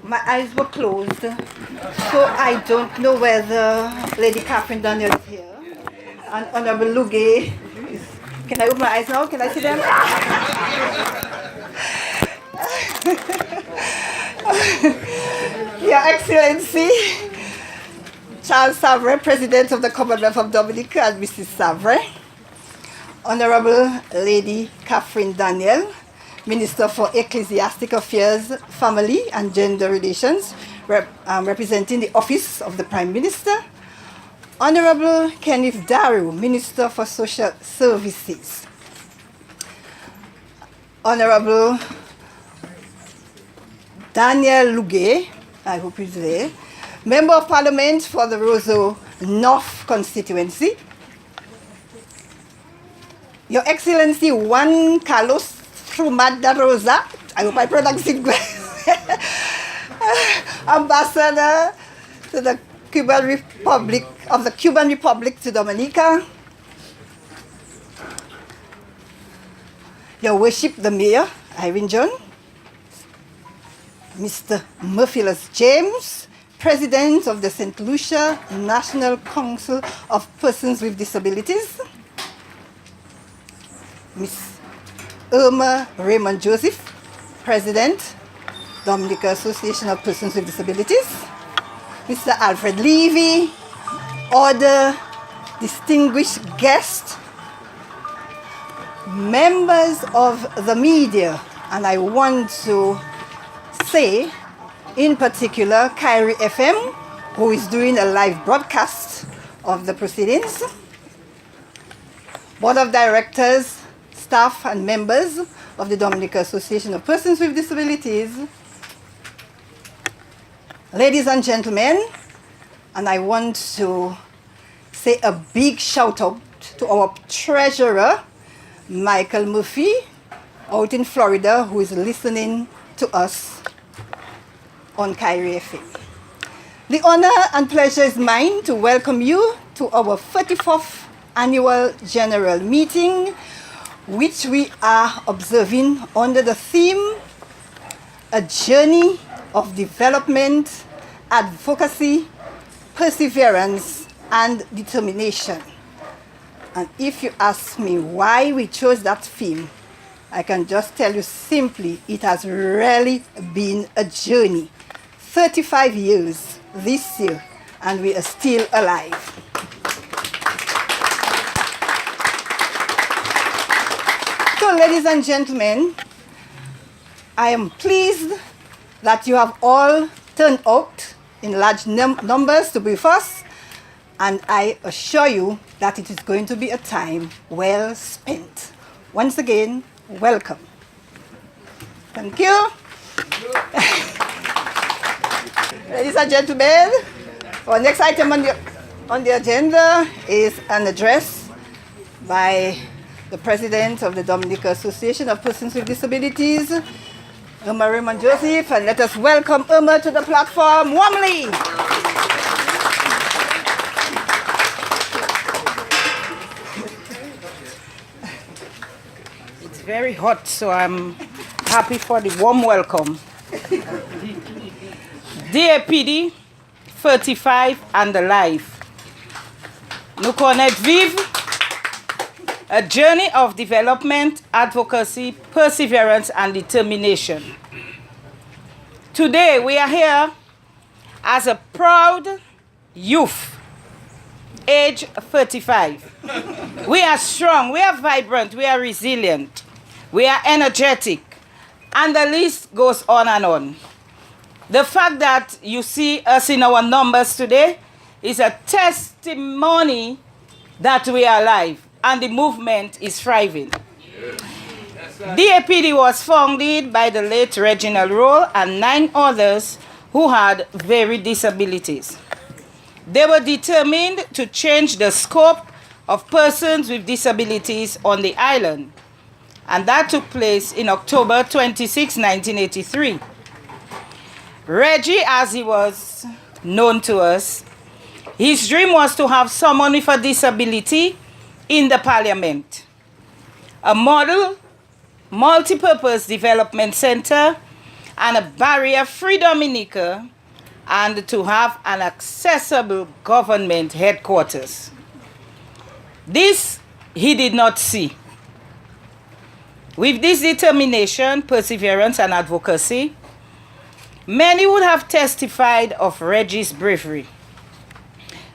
My eyes were closed, so I don't know whether Lady Catherine Daniel is here. And Honorable Luge is... Can I open my eyes now? Can I see them? Your Excellency, Charles Savre, President of the Commonwealth of Dominica, and Mrs. Savre. Honorable Lady Catherine Daniel, Minister for Ecclesiastic Affairs, Family and Gender Relations, representing the Office of the Prime Minister. Honorable Kenneth Daru, Minister for Social Services. Honorable Daniel Luge, I hope he's there, Member of Parliament for the Roseau North constituency. Your Excellency Juan Carlos Truman da Rosa, I hope I pronounced it well, Ambassador to the Cuban Republic of the Cuban Republic to Dominica. Your Worship the Mayor, Irene John. Mr. Murphylus James, President of the St. Lucia National Council of Persons with Disabilities. Miss Irma Raymond Joseph, President, Dominica Association of Persons with Disabilities. Mr. Alfred Levy, other distinguished guests, members of the media, and I want to say, in particular, Kyrie FM, who is doing a live broadcast of the proceedings, Board of Directors, staff and members of the Dominica Association of Persons with Disabilities, ladies and gentlemen, and I want to say a big shout out to our treasurer, Michael Murphy, out in Florida, who is listening to us on Kyrie FM. The honor and pleasure is mine to welcome you to our 34th Annual General Meeting, which we are observing under the theme, A Journey of Development, Advocacy, Perseverance, and Determination. And if you ask me why we chose that theme, I can just tell you simply, it has really been a journey. 35 years this year, and we are still alive. So, ladies and gentlemen, I am pleased that you have all turned out in large numbers to be with us, and I assure you that it is going to be a time well spent. Once again, welcome. Thank you. Ladies and gentlemen, our next item on the agenda is an address by the President of the Dominica Association of Persons with Disabilities, Irma Raymond Joseph, and let us welcome Irma to the platform warmly. It's very hot, so I'm happy for the warm welcome. Dear PD, 35 and alive. Nous connaître vive, a journey of development, advocacy, perseverance, and determination. Today we are here as a proud youth, age 35. We are strong, we are vibrant, we are resilient, we are energetic, and the list goes on and on. The fact that you see us in our numbers today is a testimony that we are alive and the movement is thriving. DAPD was founded by the late Reginald Roll and 9 others who had varied disabilities. They were determined to change the scope of persons with disabilities on the island, and that took place in October 26, 1983. Reggie, as he was known to us, his dream was to have someone with a disability in the parliament. A model, multi-purpose development center, and a barrier-free Dominica, and to have an accessible government headquarters. This he did not see. With this determination, perseverance, and advocacy, many would have testified of Reggie's bravery.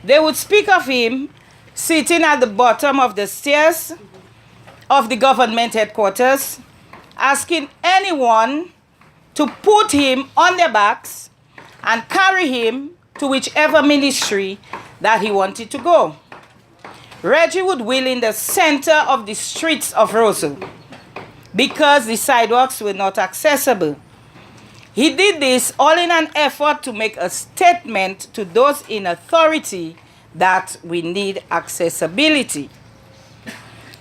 They would speak of him sitting at the bottom of the stairs of the government headquarters, asking anyone to put him on their backs and carry him to whichever ministry that he wanted to go. Reggie would wheel in the center of the streets of Roseau because the sidewalks were not accessible. He did this all in an effort to make a statement to those in authority that we need accessibility.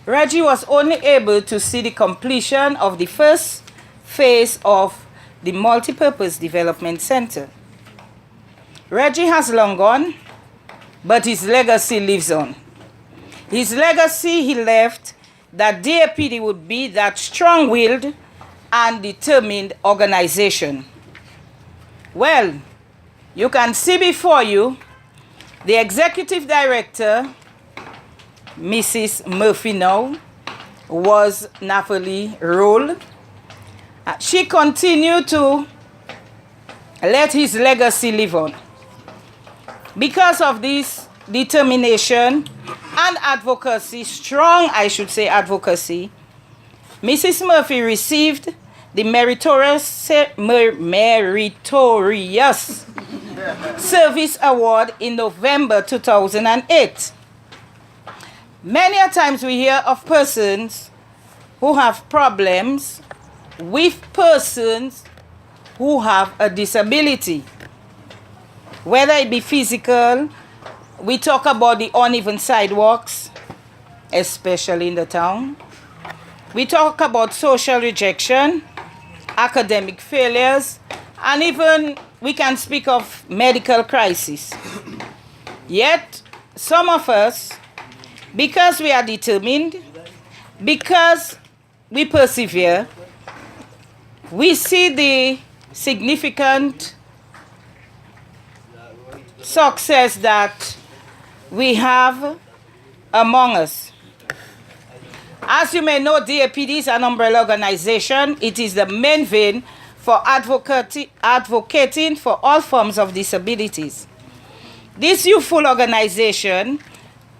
Reggie was only able to see the completion of the first phase of the Multipurpose Development Center. Reggie has long gone, but his legacy lives on. His legacy he left that DAPD would be that strong-willed and determined organization. Well, you can see before you the executive director, Mrs. Murphy now, was Nathalie Roll. She continued to let his legacy live on. Because of this determination and advocacy, strong, I should say, advocacy, Mrs. Murphy received the meritorious Service Award in November 2008. Many a times we hear of persons who have problems with persons who have a disability, whether it be physical. We talk about the uneven sidewalks, especially in the town. We talk about social rejection, academic failures, and even we can speak of medical crisis. Yet, some of us, because we are determined, because we persevere, we see the significant success that we have among us. As you may know, DAPD is an umbrella organization. It is the main vein for advocating for all forms of disabilities. This youthful organization,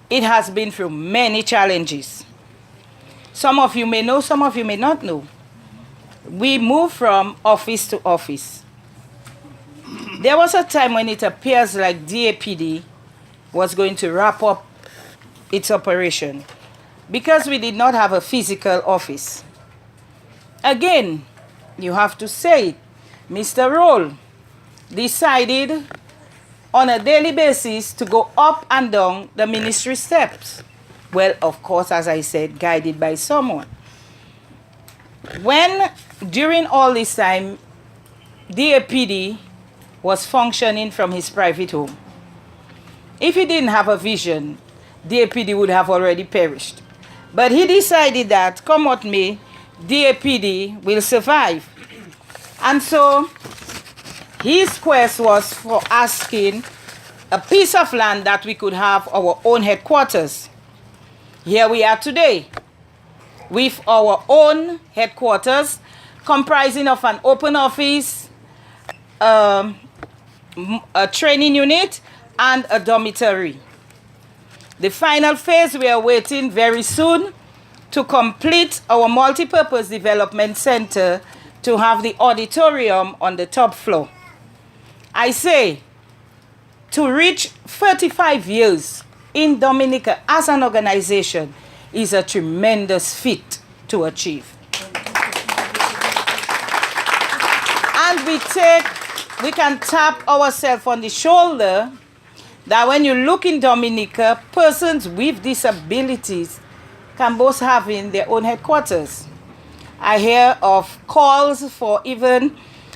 it has been through many challenges. Some of you may know, some of you may not know. We move from office to office. There was a time when it appears like DAPD was going to wrap up its operation because we did not have a physical office. Again, you have to say it, Mr. Roll decided on a daily basis to go up and down the ministry steps. Well, of course, as I said, guided by someone. When, during all this time, DAPD was functioning from his private home. If he didn't have a vision, DAPD would have already perished. But he decided that, come what may, DAPD will survive. And so his quest was for asking a piece of land that we could have our own headquarters. Here we are today with our own headquarters comprising of an open office, a training unit, and a dormitory. The final phase we are waiting very soon to complete our multipurpose development center to have the auditorium on the top floor. I say, to reach 35 years in Dominica as an organization is a tremendous feat to achieve. And we can tap ourselves on the shoulder that when you look in Dominica, persons with disabilities can both have in their own headquarters. I hear of calls for even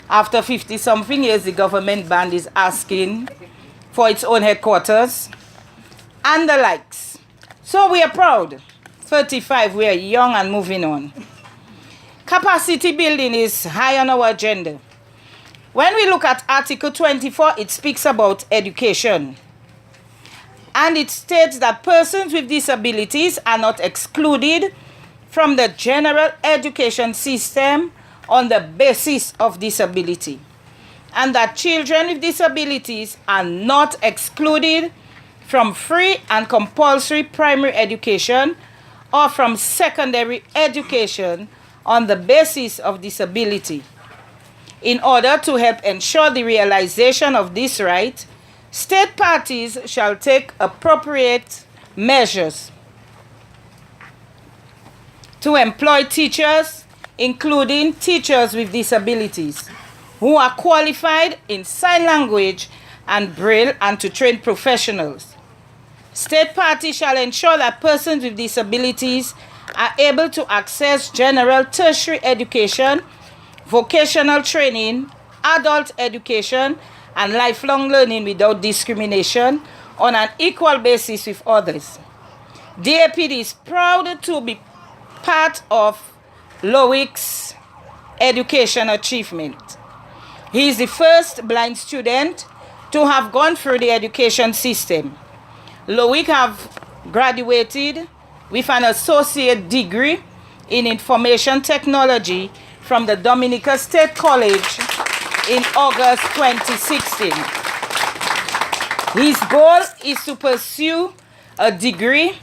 after 50-something years, the government band is asking for its own headquarters and the likes. So we are proud. 35, we are young and moving on. Capacity building is high on our agenda. When we look at Article 24, it speaks about education. And it states that persons with disabilities are not excluded from the general education system on the basis of disability. And that children with disabilities are not excluded from free and compulsory primary education or from secondary education on the basis of disability. In order to help ensure the realization of this right, state parties shall take appropriate measures to employ teachers, including teachers with disabilities, who are qualified in sign language and Braille, and to train professionals. State parties shall ensure that persons with disabilities are able to access general tertiary education, vocational training, adult education, and lifelong learning without discrimination on an equal basis with others. DAPD is proud to be part of Loic's education achievement. He is the first blind student to have gone through the education system. Loic have graduated with an associate degree in information technology from the Dominica State College in August 2016. His goal is to pursue a degree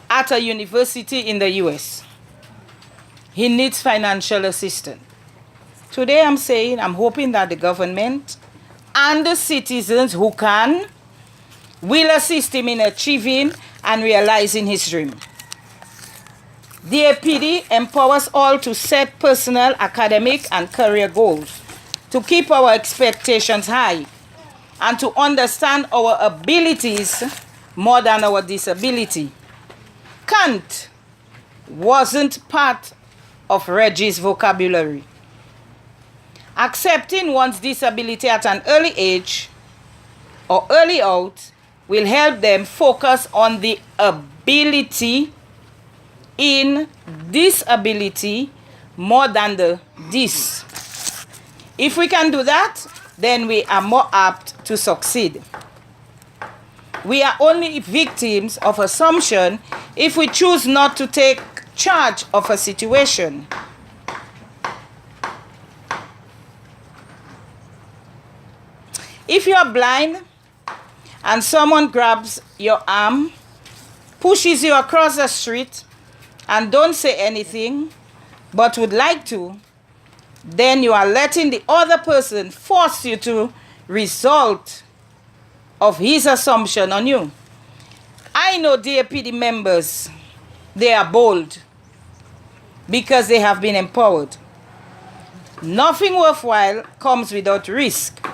at a university in the US. He needs financial assistance. Today I'm hoping that the government and the citizens who can will assist him in achieving and realizing his dream. DAPD empowers all to set personal, academic, and career goals, to keep our expectations high, and to understand our abilities more than our disability. Can't wasn't part of Reggie's vocabulary. Accepting one's disability at an early age or early out will help them focus on the ability in disability more than the dis. If we can do that, then we are more apt to succeed. We are only victims of assumption if we choose not to take charge of a situation. If you are blind and someone grabs your arm, pushes you across the street, and don't say anything, but would like to, then you are letting the other person force you to result of his assumption on you. I know DAPD members, they are bold because they have been empowered. Nothing worthwhile comes without risk.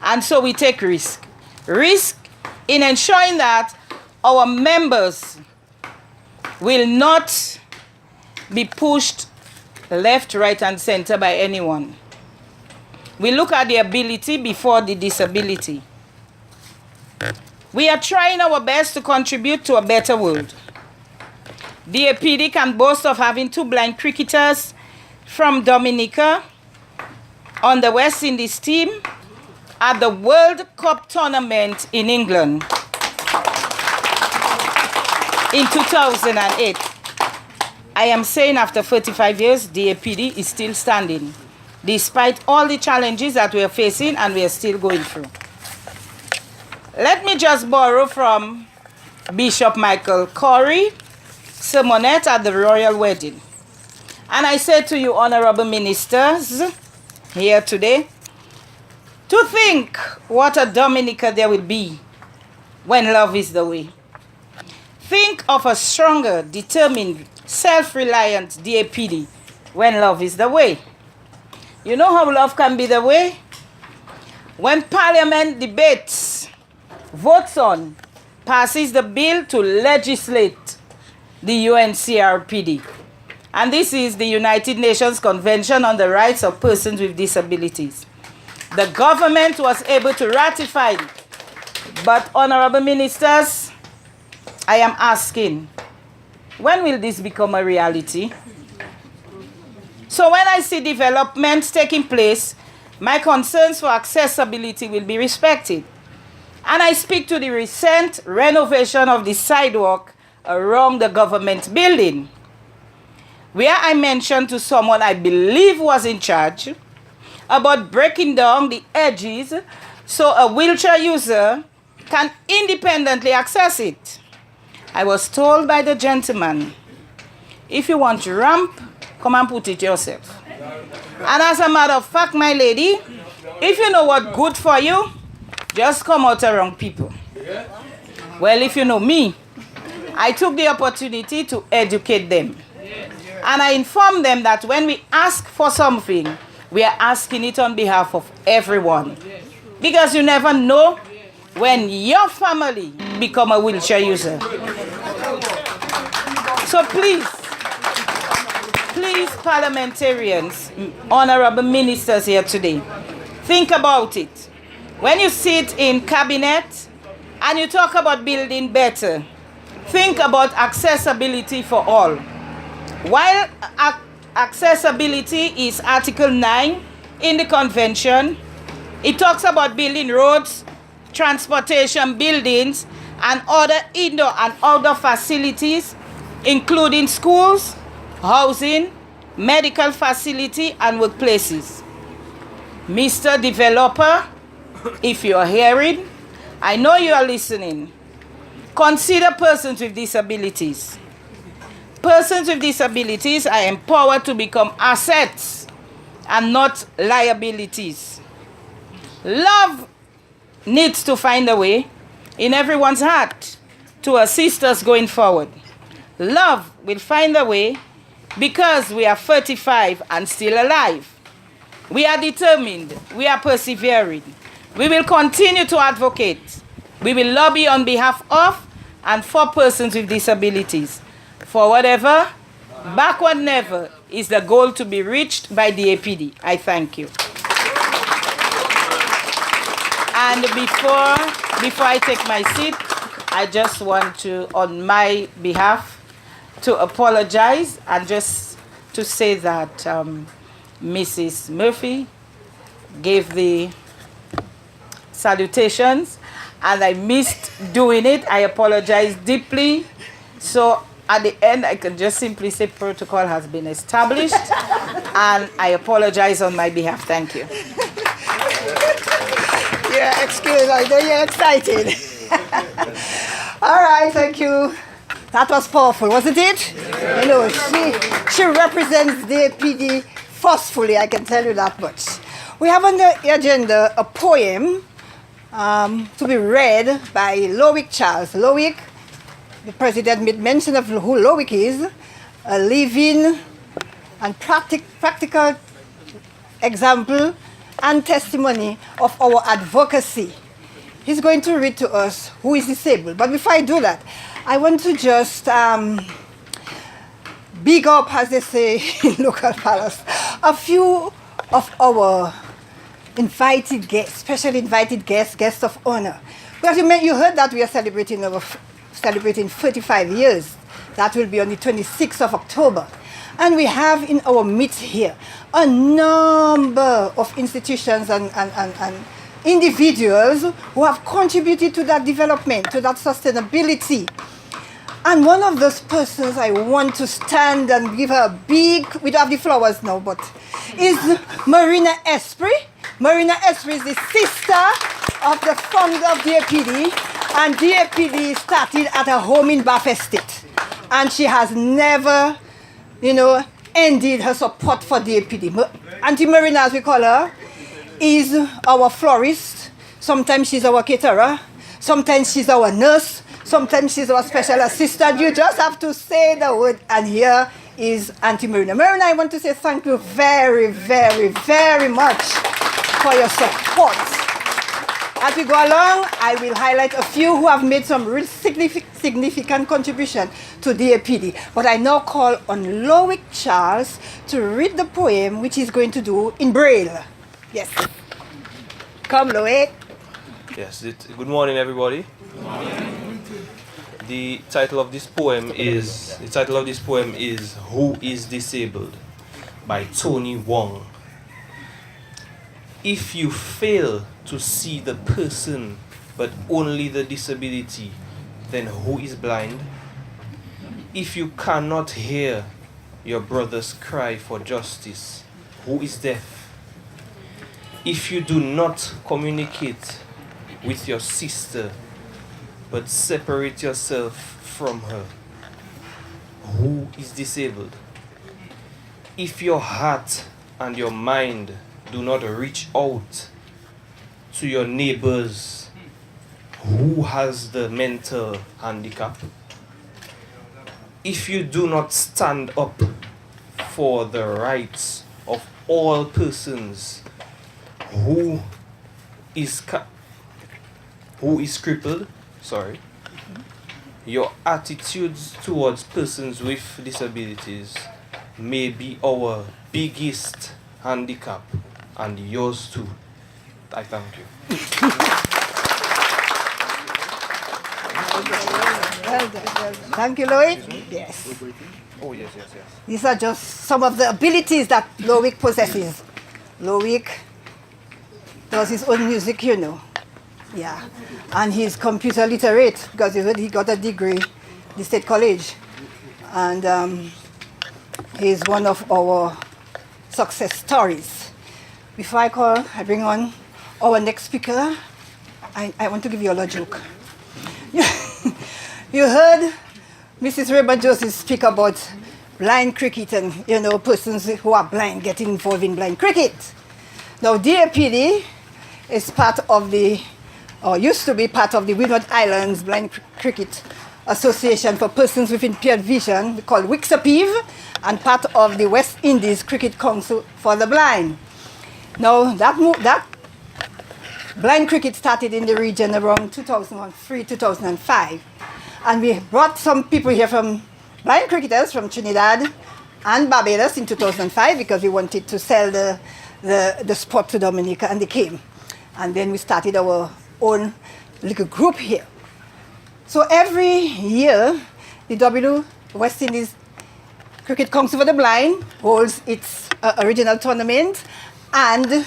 And so we take risk. Risk in ensuring that our members will not be pushed left, right, and center by anyone. We look at the ability before the disability. We are trying our best to contribute to a better world. DAPD can boast of having 2 blind cricketers from Dominica on the West Indies team at the World Cup tournament in England in 2008. I am saying after 35 years, DAPD is still standing, despite all the challenges that we are facing and we are still going through. Let me just borrow from Bishop Michael Corey, sermonette at the royal wedding. And I say to you, honorable ministers here today, to think what a Dominica there will be when love is the way. Think of a stronger, determined, self-reliant DAPD when love is the way. You know how love can be the way? When Parliament debates, votes on, passes the bill to legislate the UNCRPD. And this is the United Nations Convention on the Rights of Persons with Disabilities. The government was able to ratify it. But, honorable ministers, I am asking, when will this become a reality? So when I see developments taking place, my concerns for accessibility will be respected. And I speak to the recent renovation of the sidewalk around the government building, where I mentioned to someone I believe was in charge about breaking down the edges so a wheelchair user can independently access it. I was told by the gentleman, if you want your ramp, come and put it yourself. And as a matter of fact, my lady, if you know what good for you, just come out around people. Well, if you know me, I took the opportunity to educate them. And I informed them that when we ask for something, we are asking it on behalf of everyone. Because you never know when your family become a wheelchair user. So please, parliamentarians, honorable ministers here today, think about it. When you sit in cabinet and you talk about building better, think about accessibility for all. While accessibility is Article 9 in the convention, it talks about building roads, transportation buildings, and other indoor and outdoor facilities, including schools, housing, medical facility, and workplaces. Mr. Developer, if you are hearing, I know you are listening. Consider persons with disabilities. Persons with disabilities are empowered to become assets and not liabilities. Love needs to find a way in everyone's heart to assist us going forward. Love will find a way because we are 35 and still alive. We are determined. We are persevering. We will continue to advocate. We will lobby on behalf of and for persons with disabilities. For whatever, backward never is the goal to be reached by the APD. I thank you. And before I take my seat, I just want to, on my behalf, to apologize and just to say that Mrs. Murphy gave the salutations and I missed doing it. I apologize deeply. So at the end, I can just simply say protocol has been established and I apologize on my behalf. Thank you. Yeah, excuse me, I know you're excited. All right, thank you. That was powerful, wasn't it? Yeah. You know, she represents the APD forcefully, I can tell you that much. We have on the agenda a poem to be read by Lowick Charles. Lowick, the president made mention of who Lowick is, a living and practical example and testimony of our advocacy. He's going to read to us who is disabled. But before I do that, I want to just big up, as they say in local palace, a few of our invited guests, special invited guests of honor. Because you heard that we are celebrating 35 years. That will be on the 26th of October. And we have in our midst here a number of institutions and individuals who have contributed to that development, to that sustainability. And one of those persons I want to stand and give her a big, we don't have the flowers now, but is Marina Esprit. Marina Esprit is the sister of the founder of DAPD, and DAPD started at her home in Bath Estate. And she has never, ended her support for DAPD. Auntie Marina, as we call her, is our florist. Sometimes she's our caterer. Sometimes she's our nurse. Sometimes she's our special assistant. You just have to say the word. And here is Auntie Marina. Marina, I want to say thank you very, very, very much for your support. As we go along, I will highlight a few who have made some real significant contribution to DAPD. But I now call on Lowick Charles to read the poem, which he's going to do in Braille. Yes. Come, Lowick. Yes. Good morning, everybody. Good morning. The title of this poem is Who is Disabled by Tony Wong. If you fail to see the person but only the disability, then who is blind? If you cannot hear your brother's cry for justice, who is deaf? If you do not communicate with your sister but separate yourself from her, who is disabled? If your heart and your mind do not reach out to your neighbors, who has the mental handicap? If you do not stand up for the rights of all persons, who is crippled? Sorry. Your attitudes towards persons with disabilities may be our biggest handicap, and yours too. I thank you. Well done, well done. Thank you, Loic. Yes. Oh, yes, yes, yes. These are just some of the abilities that Loic possesses. Loic does his own music, you know. Yeah. And he's computer literate because he got a degree in the State College. And he's one of our success stories. Before I bring on our next speaker, I want to give you all a joke. You heard Mrs. Raymond Joseph speak about blind cricket and, you know, persons who are blind getting involved in blind cricket. Now, DAPD is part of or used to be part of the Windward Islands Blind Cricket Association for Persons with Impaired Vision, called WIXAPIV, and part of the West Indies Cricket Council for the Blind. Now, that blind cricket started in the region around 2003, 2005. And we brought some people here from blind cricketers from Trinidad and Barbados in 2005 because we wanted to sell the sport to Dominica, and they came. And then we started our own little group here. So every year, the West Indies Cricket Council for the Blind holds its original tournament and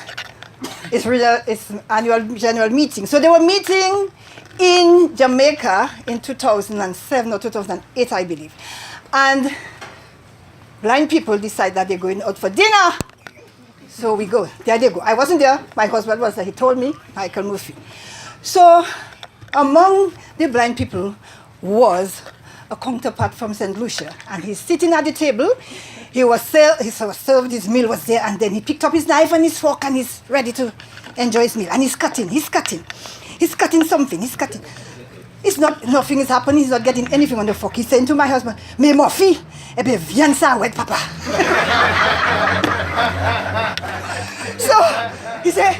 its annual general meeting. So they were meeting in Jamaica in 2007 or 2008, I believe. And blind people decide that they're going out for dinner. So we go. There they go. I wasn't there. My husband was there. He told me, Michael Murphy. So among the blind people was a counterpart from St. Lucia. And he's sitting at the table. He was served, his meal was there, and then he picked up his knife and his fork and he's ready to enjoy his meal. And he's cutting something. Nothing is happening, he's not getting anything on the fork. He's saying to my husband, "Mais Murphy, eh bien, viens ça, ouais, papa." So, he said,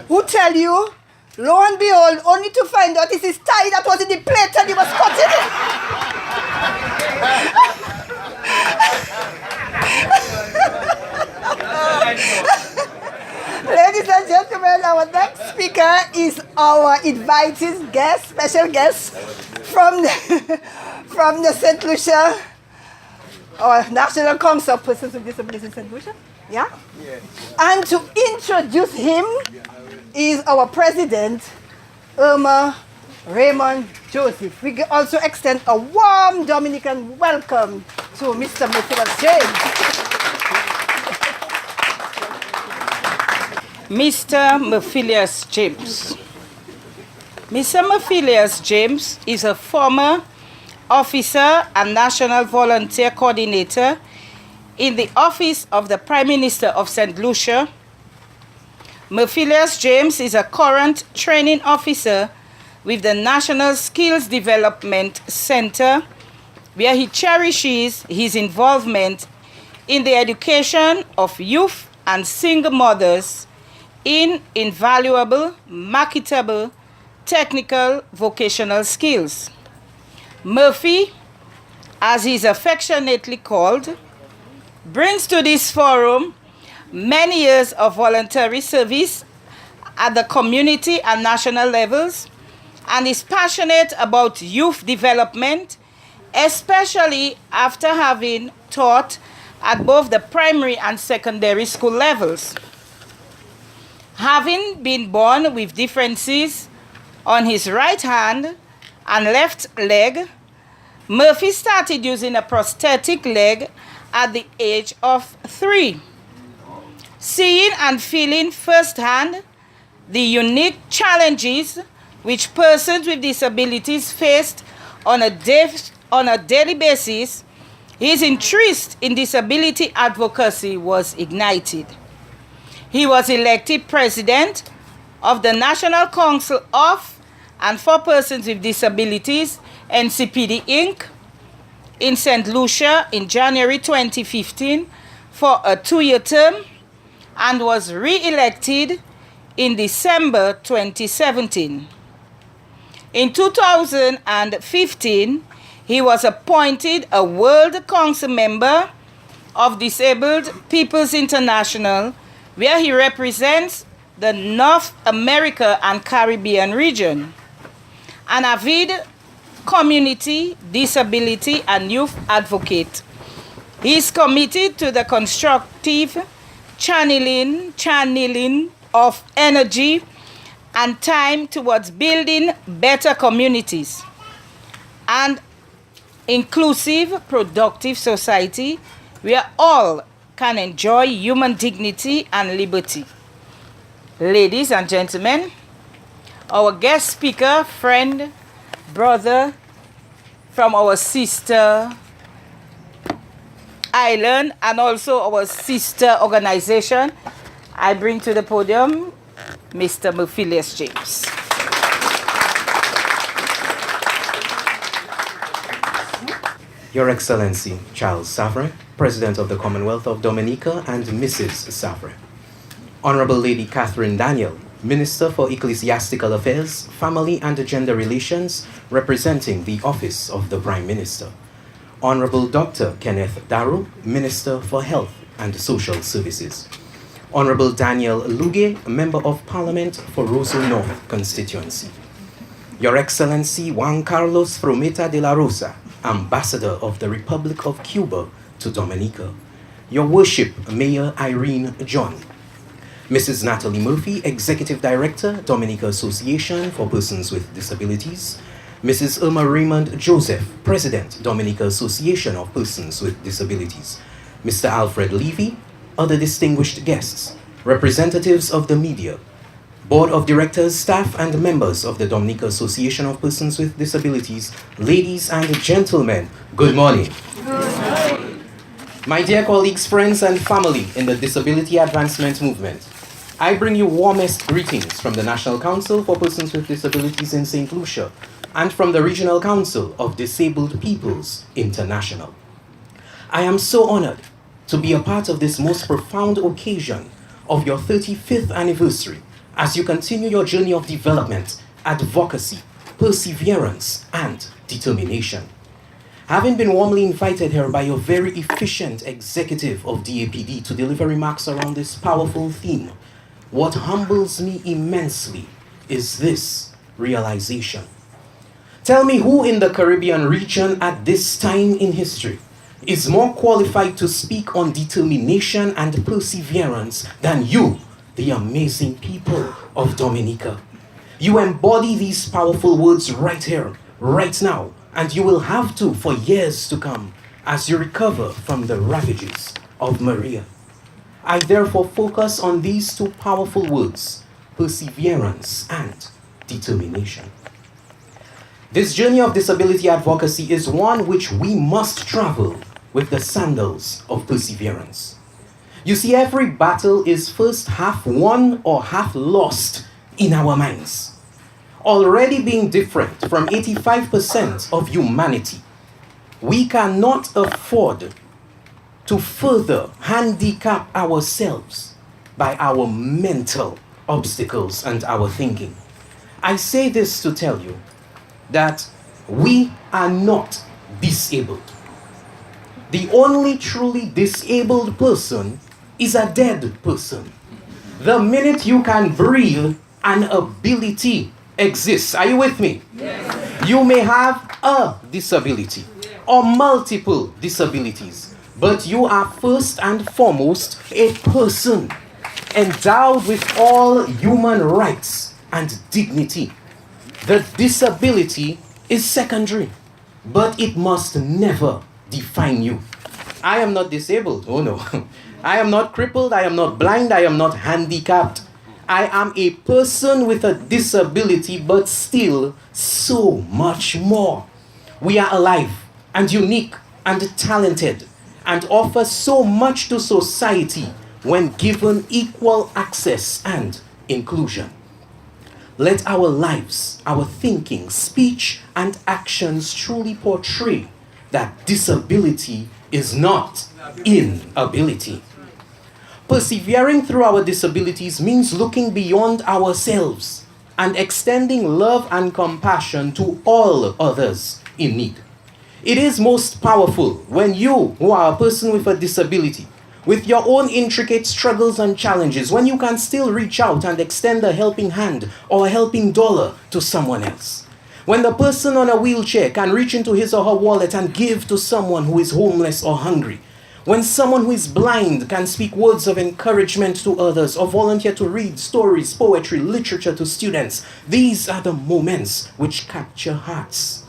who tell you? Lo and behold, only to find out it's his tie that was in the plate and he was cutting it. Ladies and gentlemen, our next speaker is our invited guest, special guest from the St. Lucia, our National Council of Persons with Disabilities in St. Lucia. Yeah? Yeah. And to introduce him is our president, Irma Raymond Joseph. We also extend a warm Dominican welcome to Mr. Matthias James. Mr. Matthias James. Mr. Matthias James is a former officer and national volunteer coordinator in the office of the Prime Minister of St. Lucia. Matthias James is a current training officer with the National Skills Development Center, where he cherishes his involvement in the education of youth and single mothers in invaluable, marketable, technical, vocational skills. Murphy, as he is affectionately called, brings to this forum many years of voluntary service at the community and national levels, and is passionate about youth development, especially after having taught at both the primary and secondary school levels. Having been born with differences on his right hand and left leg, Murphy started using a prosthetic leg at the age of 3. Seeing and feeling firsthand the unique challenges which persons with disabilities faced on a daily basis, his interest in disability advocacy was ignited. He was elected president of the National Council of and for Persons with Disabilities, NCPD Inc., in St. Lucia in January 2015 for a 2-year term and was re-elected in December 2017. In 2015, he was appointed a World Council member of Disabled Peoples International, where he represents the North America and Caribbean region. An avid community, disability, and youth advocate, he is committed to the constructive channeling of energy and time towards building better communities and inclusive, productive society where all can enjoy human dignity and liberty. Ladies and gentlemen, our guest speaker, friend, brother from our sister island and also our sister organization, I bring to the podium Mr. Murphy-Les James. Your Excellency Charles Savre, President of the Commonwealth of Dominica, and Mrs. Savre. Honorable Lady Catherine Daniel, Minister for Ecclesiastical Affairs, Family and Gender Relations, representing the Office of the Prime Minister. Honorable Dr. Kenneth Darrow, Minister for Health and Social Services. Honorable Daniel Luge, Member of Parliament for Roseau North Constituency. Your Excellency Juan Carlos Frometa de la Rosa, Ambassador of the Republic of Cuba to Dominica. Your Worship, Mayor Irene John. Mrs. Natalie Murphy, Executive Director, Dominica Association for Persons with Disabilities. Mrs. Irma Raymond Joseph, President, Dominica Association of Persons with Disabilities. Mr. Alfred Levy, other distinguished guests, representatives of the media, Board of Directors, staff, and members of the Dominica Association of Persons with Disabilities, ladies and gentlemen, good morning. Good morning. My dear colleagues, friends, and family in the Disability Advancement Movement, I bring you warmest greetings from the National Council for Persons with Disabilities in St. Lucia and from the Regional Council of Disabled Peoples International. I am so honored to be a part of this most profound occasion of your 35th anniversary as you continue your journey of development, advocacy, perseverance, and determination. Having been warmly invited here by your very efficient executive of DAPD to deliver remarks around this powerful theme, what humbles me immensely is this realization. Tell me who in the Caribbean region at this time in history is more qualified to speak on determination and perseverance than you, the amazing people of Dominica. You embody these powerful words right here, right now, and you will have to for years to come as you recover from the ravages of Maria. I therefore focus on these two powerful words, perseverance and determination. This journey of disability advocacy is one which we must travel with the sandals of perseverance. You see, every battle is first half won or half lost in our minds. Already being different from 85% of humanity, we cannot afford to further handicap ourselves by our mental obstacles and our thinking. I say this to tell you that we are not disabled. The only truly disabled person is a dead person. The minute you can breathe, an ability exists. Are you with me? Yes. You may have a disability or multiple disabilities, but but you are first and foremost a person endowed with all human rights and dignity. The disability is secondary, but it must never define you. I am not disabled. Oh no. I am not crippled. I am not blind. I am not handicapped. I am a person with a disability, but still so much more. We are alive and unique and talented and offer so much to society when given equal access and inclusion. Let our lives, our thinking, speech, and actions truly portray that disability is not inability. Persevering through our disabilities means looking beyond ourselves and extending love and compassion to all others in need. It is most powerful when you, who are a person with a disability, with your own intricate struggles and challenges, when you can still reach out and extend a helping hand or a helping dollar to someone else. When the person on a wheelchair can reach into his or her wallet and give to someone who is homeless or hungry. When someone who is blind can speak words of encouragement to others or volunteer to read stories, poetry, literature to students. These are the moments which capture hearts.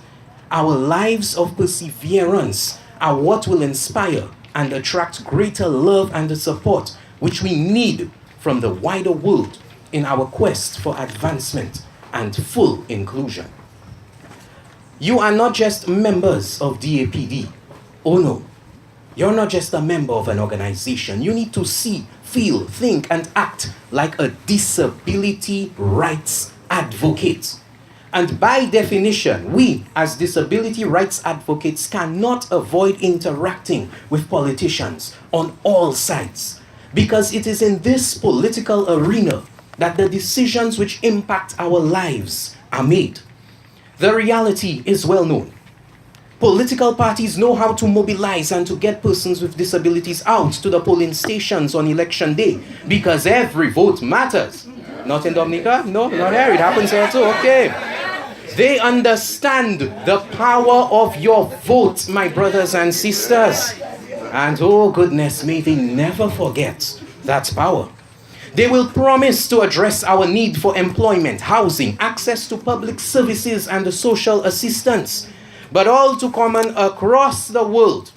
Our lives of perseverance are what will inspire and attract greater love and the support which we need from the wider world in our quest for advancement and full inclusion. You are not just members of DAPD. Oh no, you're not just a member of an organization. You need to see, feel, think, and act like a disability rights advocate. And by definition, we as disability rights advocates cannot avoid interacting with politicians on all sides, because it is in this political arena that the decisions which impact our lives are made. The reality is well known. Political parties know how to mobilize and to get persons with disabilities out to the polling stations on election day, because every vote matters. Not in Dominica? No, not here. It happens here too. Okay. They understand the power of your vote, my brothers and sisters. And oh goodness, may they never forget that power. They will promise to address our need for employment, housing, access to public services and social assistance. But all too common across the world,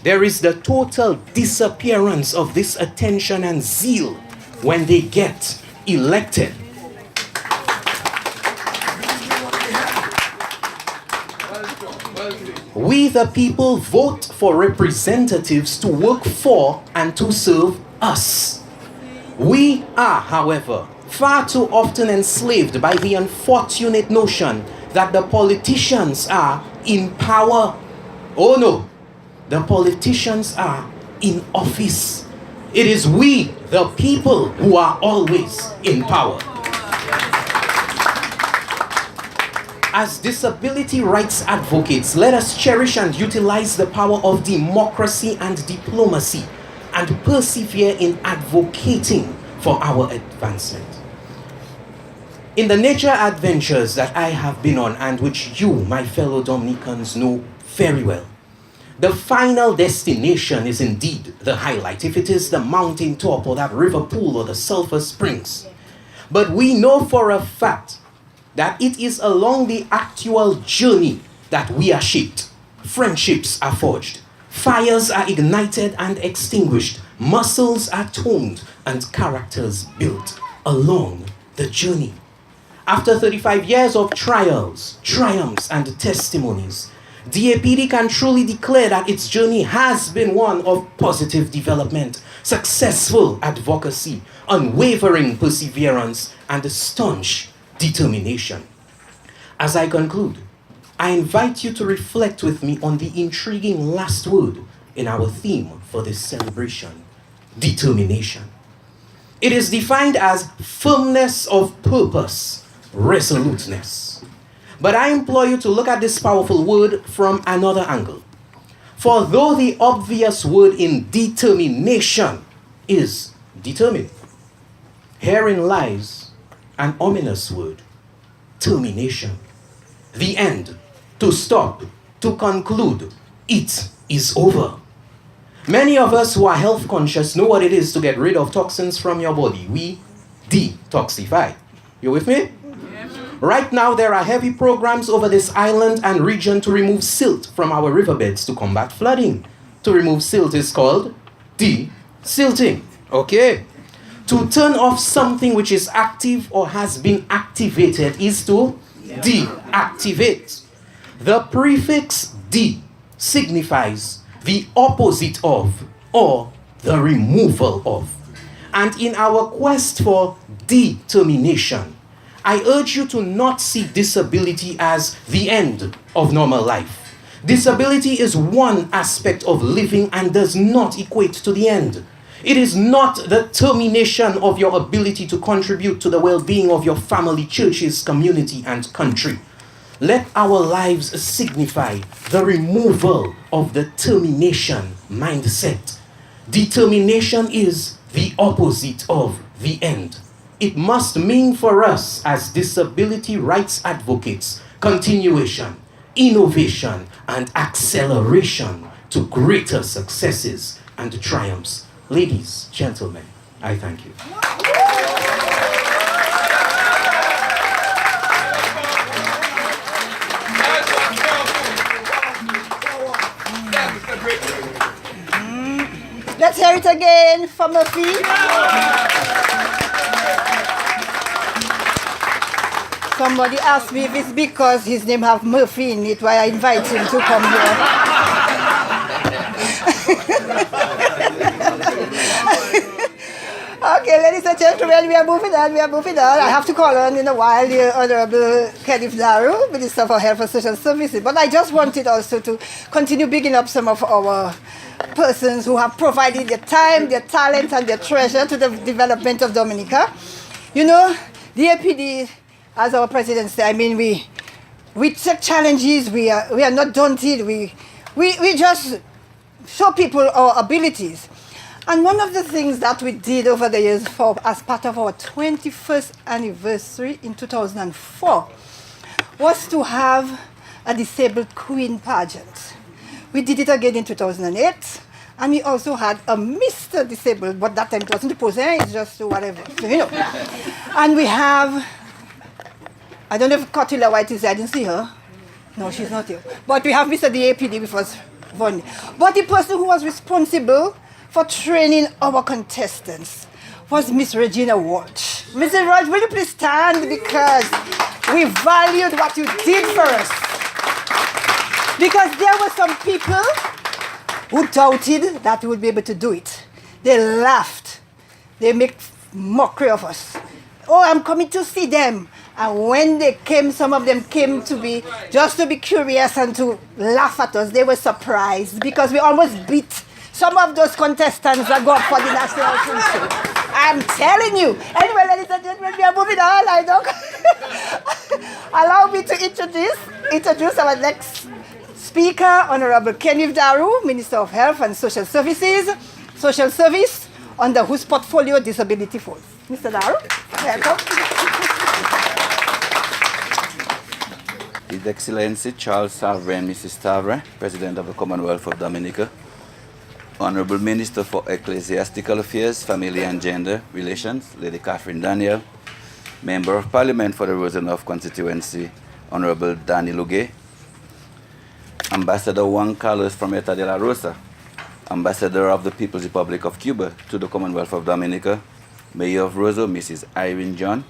there is the total disappearance of this attention and zeal when they get elected. We the people vote for representatives to work for and to serve us. We are, however, far too often enslaved by the unfortunate notion that the politicians are in power. Oh no, the politicians are in office. It is we, the people, who are always in power. As disability rights advocates, let us cherish and utilize the power of democracy and diplomacy and persevere in advocating for our advancement. In the nature adventures that I have been on and which you, my fellow Dominicans, know very well, the final destination is indeed the highlight, if it is the mountain top or that river pool or the sulfur springs. But we know for a fact that it is along the actual journey that we are shaped. Friendships are forged, fires are ignited and extinguished, muscles are toned, and characters built along the journey. After 35 years of trials, triumphs, and testimonies, DAPD can truly declare that its journey has been one of positive development, successful advocacy, unwavering perseverance, and staunch determination. As I conclude, I invite you to reflect with me on the intriguing last word in our theme for this celebration: determination. It is defined as firmness of purpose, resoluteness. But I implore you to look at this powerful word from another angle. For though the obvious word in determination is determined, herein lies an ominous word: termination. The end, to stop, to conclude, it is over. Many of us who are health conscious know what it is to get rid of toxins from your body. We detoxify. You with me? Right now, there are heavy programs over this island and region to remove silt from our riverbeds to combat flooding. To remove silt is called de-silting. Okay? To turn off something which is active or has been activated is to deactivate. The prefix de signifies the opposite of or the removal of. And in our quest for determination, I urge you to not see disability as the end of normal life. Disability is one aspect of living and does not equate to the end. It is not the termination of your ability to contribute to the well-being of your family, churches, community, and country. Let our lives signify the removal of the termination mindset. Determination is the opposite of the end. It must mean for us as disability rights advocates continuation, innovation, and acceleration to greater successes and triumphs. Ladies, gentlemen, I thank you. Let's hear it again from Murphy. Somebody asked me if it's because his name have Murphy in it, why I invite him to come here. Okay, ladies and gentlemen, we are moving on. I have to call on in a while the Honorable Kenneth Daru, Minister for Health and Social Services. But I just wanted also to continue bigging up some of our persons who have provided their time, their talent, and their treasure to the development of Dominica. You know, the APD, as our president said, I mean, we take challenges, we are not daunted, we just show people our abilities. And one of the things that we did over the years as part of our 21st anniversary in 2004 was to have a disabled queen pageant. We did it again in 2008, and we also had a Mr. Disabled, but that time it wasn't the poser, it's just whatever, you know. And we have, I don't know if Cotilla White is there, I didn't see her. No, she's not here. But we have Mr. DAPD, which was one. But the person who was responsible for training our contestants was Miss Regina Walsh. Mrs. Walsh, will you please stand, because we valued what you did for us. Because there were some people who doubted that we would be able to do it. They laughed. They make mockery of us. Oh, I'm coming to see them. And when they came, some of them came to be, just to be curious and to laugh at us. They were surprised because we almost beat some of those contestants that go up for the national championship. I'm telling you. Anyway, ladies and gentlemen, we are moving on. I don't. Allow me to introduce our next speaker, Honorable Kenneth Daru, Minister of Health and Social Services, Social Service, under whose portfolio disability falls. Mr. Daru, welcome. His Excellency Charles Savre and Mrs. Savre, President of the Commonwealth of Dominica, Honorable Minister for Ecclesiastical Affairs, Family and Gender Relations, Lady Catherine Daniel, Member of Parliament for the Rosenhof constituency, Honorable Danny Lugue, Ambassador Juan Carlos from Eta de la Rosa, Ambassador of the People's Republic of Cuba to the Commonwealth of Dominica, Mayor of Roseau, Mrs. Irene John,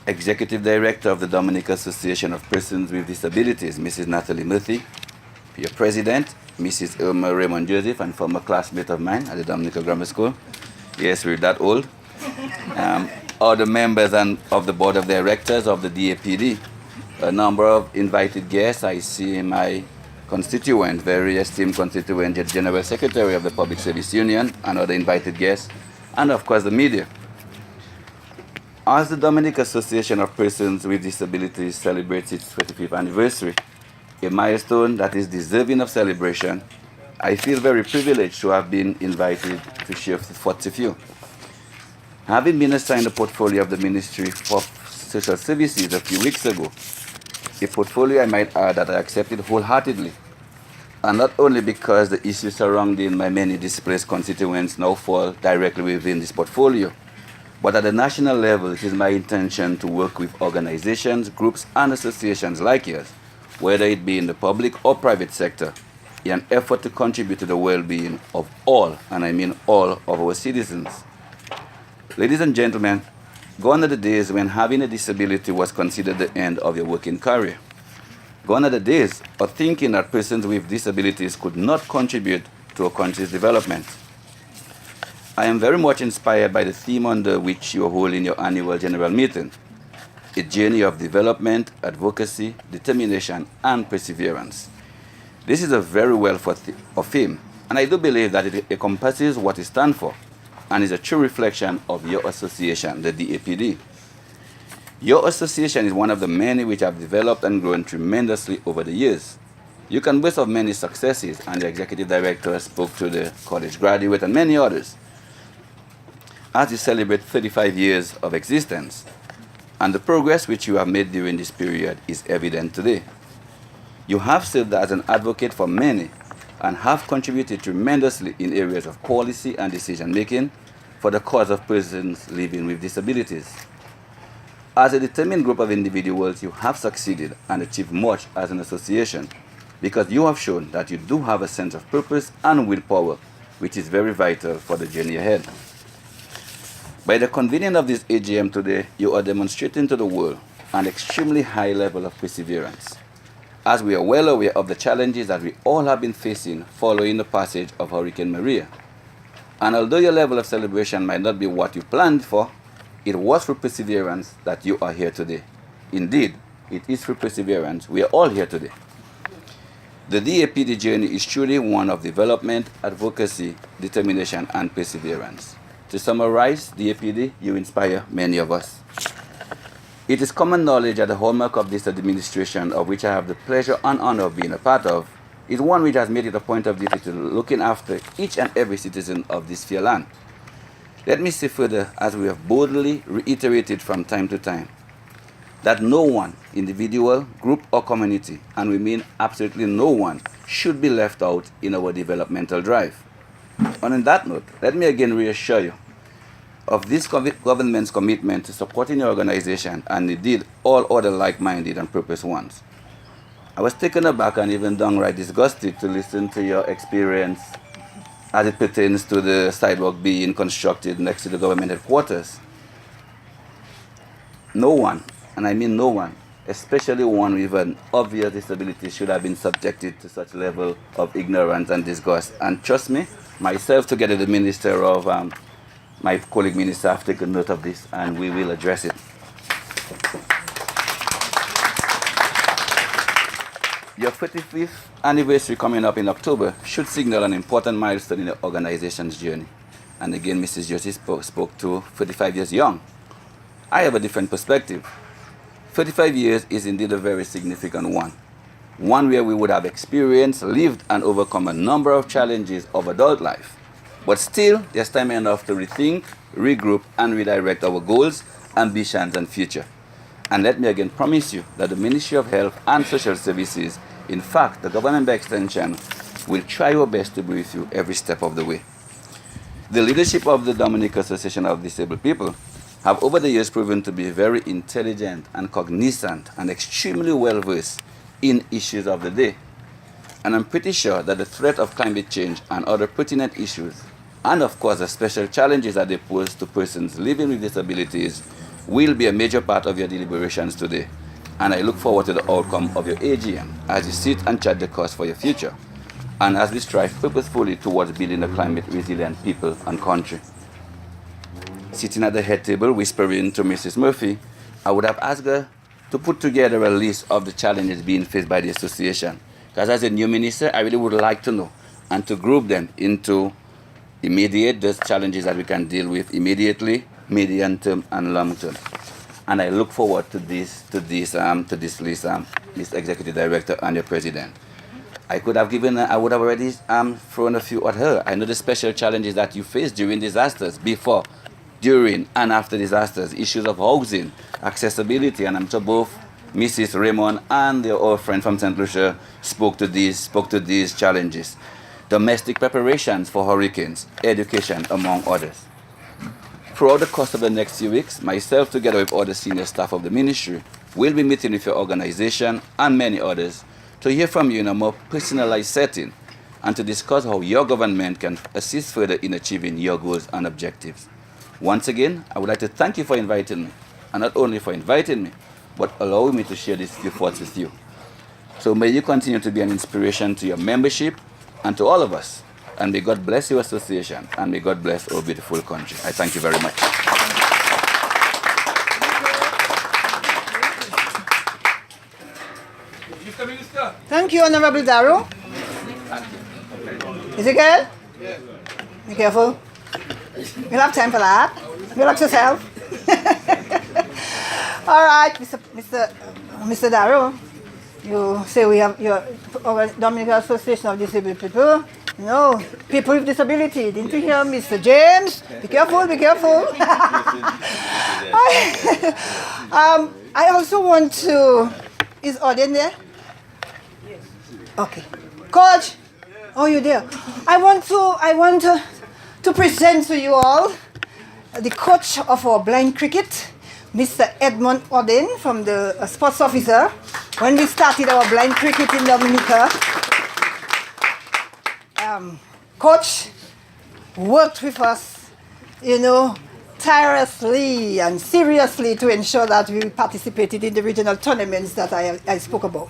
Executive Director of the Dominica Association of Persons with Disabilities, Mrs. Natalie Murphy, your President, Mrs. Irma Raymond Joseph, and former classmate of mine at the Dominica Grammar School. Yes, we're that old. All the members of the Board of Directors of the DAPD, a number of invited guests. I see my constituent, very esteemed constituent, the General Secretary of the Public Service Union, and other invited guests, and of course the media. As the Dominica Association of Persons with Disabilities celebrates its 25th anniversary, a milestone that is deserving of celebration, I feel very privileged to have been invited to share thoughts with you. Having been assigned the portfolio of the Ministry for Social Services a few weeks ago, a portfolio I might add that I accepted wholeheartedly, And not only because the issues surrounding my many displaced constituents now fall directly within this portfolio, but at the national level, it is my intention to work with organizations, groups, and associations like yours, whether it be in the public or private sector, in an effort to contribute to the well-being of all, and I mean all, of our citizens. Ladies and gentlemen, gone are the days when having a disability was considered the end of your working career. Gone are the days of thinking that persons with disabilities could not contribute to a country's development. I am very much inspired by the theme under which you are holding your annual general meeting, a journey of development, advocacy, determination, and perseverance. This is a very well-thought theme, and I do believe that it encompasses what it stands for, and is a true reflection of your association, the DAPD. Your association is one of the many which have developed and grown tremendously over the years. You can boast of many successes, and the executive director spoke to the college graduate and many others, as you celebrate 35 years of existence. And the progress which you have made during this period is evident today. You have served as an advocate for many and have contributed tremendously in areas of policy and decision making for the cause of persons living with disabilities. As a determined group of individuals, you have succeeded and achieved much as an association because you have shown that you do have a sense of purpose and willpower, which is very vital for the journey ahead. By the convening of this AGM today, you are demonstrating to the world an extremely high level of perseverance, as we are well aware of the challenges that we all have been facing following the passage of Hurricane Maria. And although your level of celebration might not be what you planned for, it was through perseverance that you are here today. Indeed, it is through perseverance we are all here today. The DAPD journey is truly one of development, advocacy, determination, and perseverance. To summarize, DAPD, you inspire many of us. It is common knowledge that the hallmark of this administration, of which I have the pleasure and honor of being a part of, is one which has made it a point of duty to looking after each and every citizen of this fair land. Let me say further, as we have boldly reiterated from time to time, that no one, individual, group, or community, and we mean absolutely no one, should be left out in our developmental drive. And on that note, let me again reassure you of this government's commitment to supporting your organization and indeed all other like-minded and purpose ones. I was taken aback and even downright disgusted to listen to your experience as it pertains to the sidewalk being constructed next to the government headquarters. No one, and I mean no one, especially one with an obvious disability, should have been subjected to such level of ignorance and disgust. And trust me, myself together with the Minister of, my colleague Minister, have taken note of this and we will address it. Your 35th anniversary coming up in October should signal an important milestone in the organization's journey. And again, Mrs. Josie spoke to 35 years young. I have a different perspective. 35 years is indeed a very significant one. One where we would have experienced, lived, and overcome a number of challenges of adult life. But still, there's time enough to rethink, regroup, and redirect our goals, ambitions, and future. And let me again promise you that the Ministry of Health and Social Services, in fact, the government by extension, will try our best to be with you every step of the way. The leadership of the Dominica Association of Disabled People have over the years proven to be very intelligent and cognizant and extremely well-versed in issues of the day. And I'm pretty sure that the threat of climate change and other pertinent issues, and of course the special challenges that they pose to persons living with disabilities, will be a major part of your deliberations today. And I look forward to the outcome of your AGM as you sit and chart the course for your future, and as we strive purposefully towards building a climate resilient people and country. Sitting at the head table whispering to Mrs. Murphy, I would have asked her to put together a list of the challenges being faced by the association. Because as a new minister, I really would like to know and to group them into immediate, those challenges that we can deal with immediately, medium term, and long term. And I look forward to this list, Mr. Executive Director and your President. I would have already thrown a few at her. I know the special challenges that you face during disasters, before, during, and after disasters, issues of housing, accessibility, and I'm sure both Mrs. Raymond and their old friend from St. Lucia spoke to these challenges. Domestic preparations for hurricanes, education, among others. Throughout the course of the next few weeks, myself together with other senior staff of the ministry will be meeting with your organization and many others to hear from you in a more personalized setting and to discuss how your government can assist further in achieving your goals and objectives. Once again, I would like to thank you for inviting me, and not only for inviting me, but allowing me to share these few thoughts with you. So may you continue to be an inspiration to your membership and to all of us. And may God bless your association, and may God bless our beautiful country. I thank you very much. Thank you, Honorable Darrow. Is it good? Be careful. You'll have time for that. Relax yourself. All right, Mr. Darrow. You say we have your Dominican Association of Disabled People. No, people with disability. Didn't you hear, Mr. James? Be careful, be careful. I also want to. Is Auden there? Yes. Okay. Coach. Oh, you're there. I want to present to you all the coach of our blind cricket, Mr. Edmund Auden, from the sports officer. When we started our blind cricket in Dominica, coach worked with us, tirelessly and seriously to ensure that we participated in the regional tournaments that I spoke about.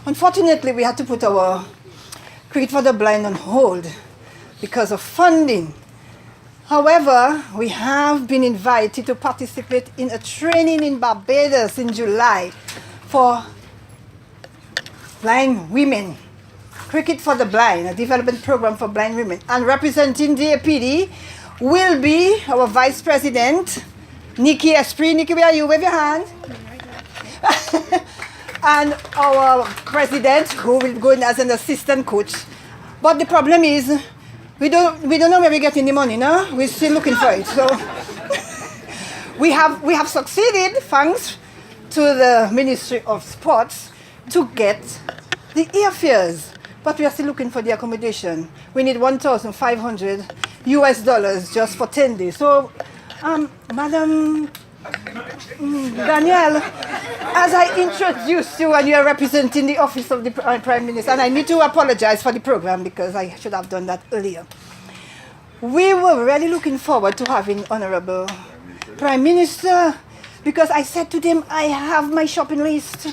Unfortunately, we had to put our Cricket for the Blind on hold because of funding. However, we have been invited to participate in a training in Barbados in July for blind women. Cricket for the Blind, a development program for blind women. And representing DAPD will be our Vice President, Nikki Esprit. Nikki, where are you? Wave your hand. And our President, who will go in as an assistant coach. But the problem is, we don't know where we're getting the money, no? We're still looking for it. So we have succeeded, thanks to the Ministry of Sports, to get the airfares. But we are still looking for the accommodation. We need $1,500 US just for 10 days. So, Madam Danielle, as I introduced you and you are representing the office of the Prime Minister, and I need to apologize for the program because I should have done that earlier. We were really looking forward to having Honorable Prime Minister, because I said to them, I have my shopping list.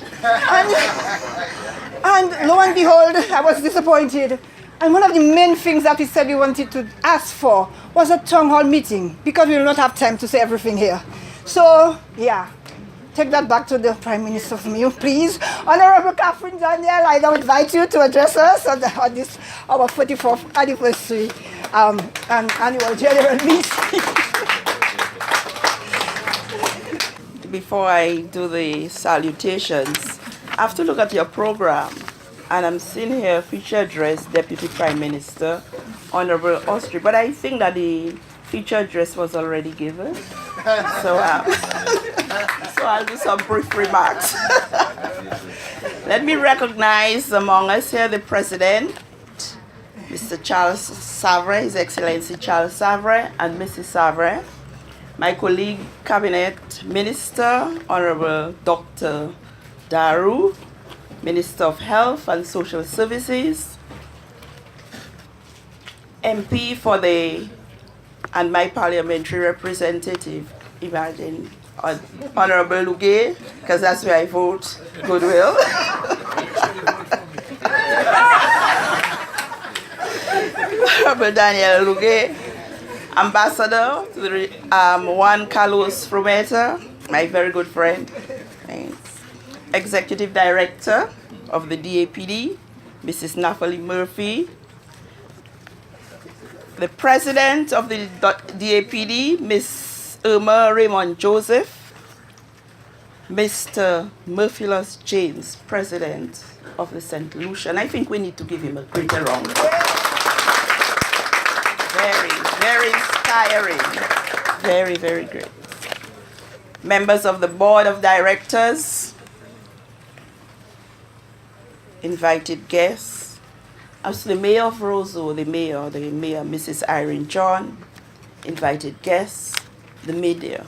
And lo and behold, I was disappointed. And one of the main things that he said he wanted to ask for was a town hall meeting, because we will not have time to say everything here. So, yeah, take that back to the Prime Minister for me, please. Honorable Catherine Daniel, I now invite you to address us on this, our 44th anniversary and annual general meeting. Before I do the salutations, I have to look at your program, and I'm seeing here feature address, Deputy Prime Minister, Honorable Austri, but I think that the feature address was already given, so I'll do some brief remarks. Let me recognize among us here the President, Mr. Charles Savre, His Excellency Charles Savre, and Mrs. Savre, my colleague, Cabinet Minister, Honorable Dr. Daru, Minister of Health and Social Services, MP for and my parliamentary representative, imagine, Honorable Lugue, because that's where I vote, goodwill. Honorable Daniel Lugue, Ambassador to the Juan Carlos Frometa, my very good friend. Thanks. Executive Director of the DAPD, Mrs. Nathalie Murphy. The President of the DAPD, Ms. Irma Raymond Joseph. Mr. Murphylus James, President of the St. Lucia. And I think we need to give him a greater round. Very, very inspiring. Very, very great. Members of the Board of Directors, invited guests, as the Mayor of Roseau, the Mayor, Mrs. Irene John, invited guests, the media.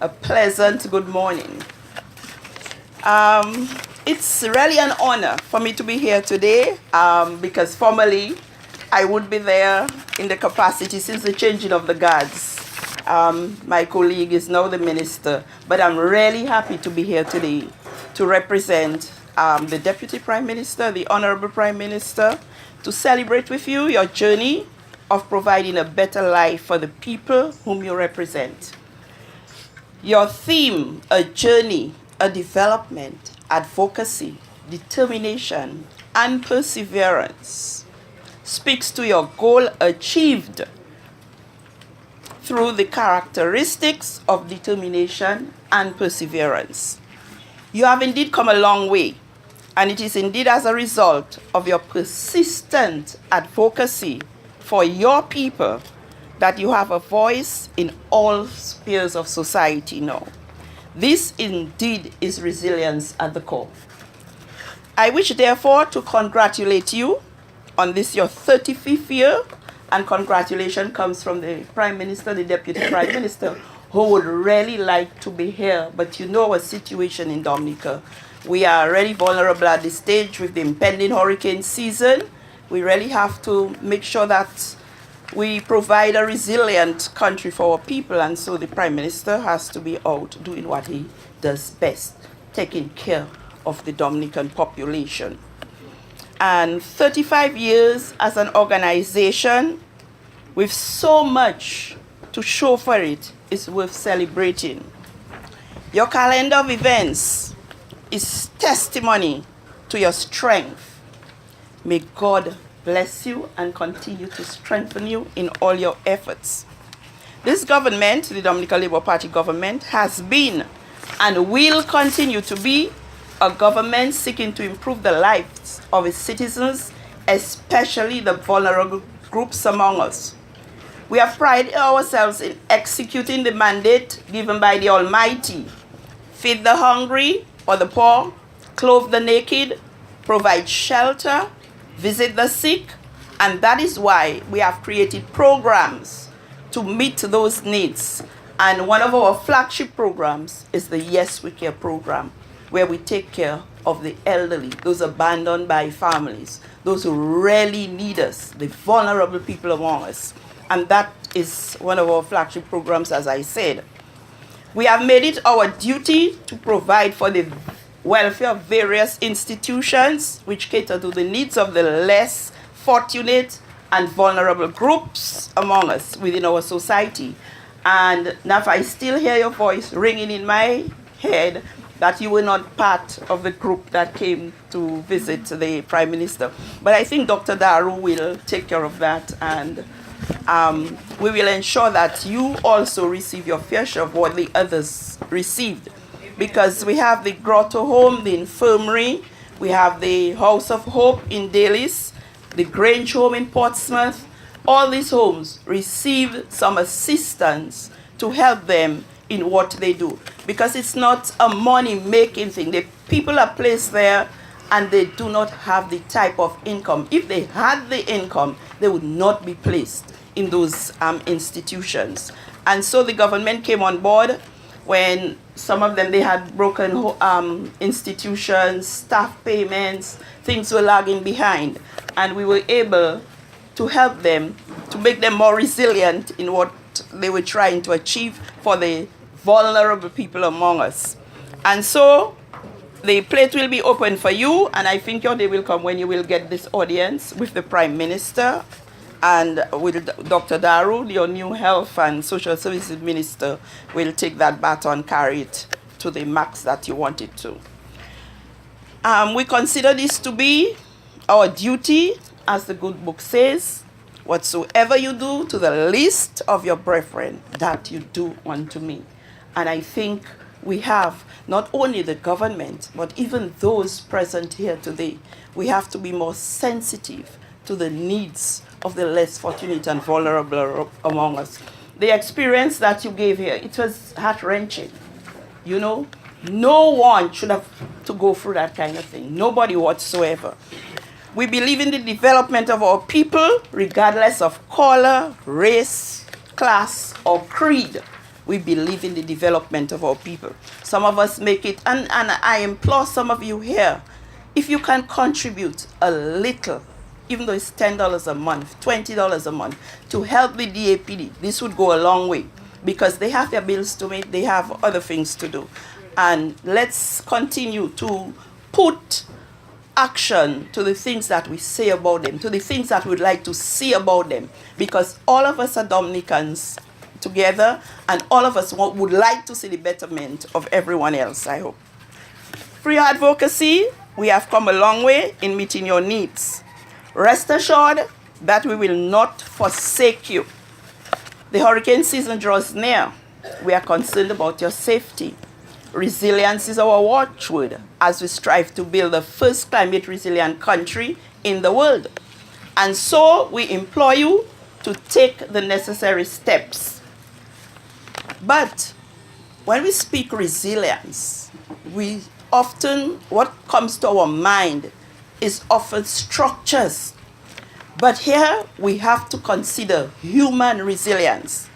A pleasant good morning. It's really an honor for me to be here today because formally I would be there in the capacity since the changing of the guards. My colleague is now the minister, but I'm really happy to be here today to represent the Deputy Prime Minister, the Honorable Prime Minister, to celebrate with you your journey of providing a better life for the people whom you represent. Your theme, a journey, a development, advocacy, determination, and perseverance, speaks to your goal achieved through the characteristics of determination and perseverance. You have indeed come a long way, and it is indeed as a result of your persistent advocacy for your people that you have a voice in all spheres of society now. This indeed is resilience at the core. I wish therefore to congratulate you on this your 35th year, and congratulations comes from the Prime Minister, the Deputy Prime Minister, who would really like to be here, but you know our situation in Dominica. We are already vulnerable at this stage with the impending hurricane season. We really have to make sure that we provide a resilient country for our people, and so the Prime Minister has to be out doing what he does best, taking care of the Dominican population. And 35 years as an organization with so much to show for it is worth celebrating. Your calendar of events is testimony to your strength. May God bless you and continue to strengthen you in all your efforts. This government, the Dominican Labour Party government, has been and will continue to be a government seeking to improve the lives of its citizens, especially the vulnerable groups among us. We have prided ourselves in executing the mandate given by the Almighty: feed the hungry or the poor, clothe the naked, provide shelter, visit the sick, and that is why we have created programs to meet those needs. And one of our flagship programs is the Yes We Care program, where we take care of the elderly, those abandoned by families, those who really need us, the vulnerable people among us. And that is one of our flagship programs, as I said. We have made it our duty to provide for the welfare of various institutions which cater to the needs of the less fortunate and vulnerable groups among us within our society. And now if I still hear your voice ringing in my head that you were not part of the group that came to visit the Prime Minister. But I think Dr. Daru will take care of that, and we will ensure that you also receive your fair share of what the others received. Because we have the Grotto Home, the Infirmary, we have the House of Hope in Dalis, the Grange Home in Portsmouth. All these homes receive some assistance to help them in what they do. Because it's not a money-making thing. The people are placed there and they do not have the type of income. If they had the income, they would not be placed in those institutions. And so the government came on board when some of them, they had broken institutions, staff payments, things were lagging behind. And we were able to help them, to make them more resilient in what they were trying to achieve for the vulnerable people among us. And so the plate will be open for you, and I think your day will come when you will get this audience with the Prime Minister and with Dr. Daru, your new Health and Social Services Minister, will take that baton, carry it to the max that you want it to. We consider this to be our duty, as the good book says, whatsoever you do to the least of your brethren, that you do unto me. And I think we have not only the government, but even those present here today, we have to be more sensitive to the needs of the less fortunate and vulnerable among us. The experience that you gave here, it was heart-wrenching. You know, No one should have to go through that kind of thing. Nobody whatsoever. We believe in the development of our people, regardless of color, race, class, or creed. We believe in the development of our people. Some of us make it, and I implore some of you here, if you can contribute a little, even though it's $10 a month, $20 a month, to help the DAPD, this would go a long way, because they have their bills to make, they have other things to do. And let's continue to put action to the things that we say about them, to the things that we'd like to see about them, because all of us are Dominicans together, and all of us would like to see the betterment of everyone else, I hope. Through your advocacy, we have come a long way in meeting your needs. Rest assured that we will not forsake you. The hurricane season draws near. We are concerned about your safety. Resilience is our watchword as we strive to build the first climate resilient country in the world. And so we implore you to take the necessary steps. But when we speak resilience, what comes to our mind is often structures. But here we have to consider human resilience.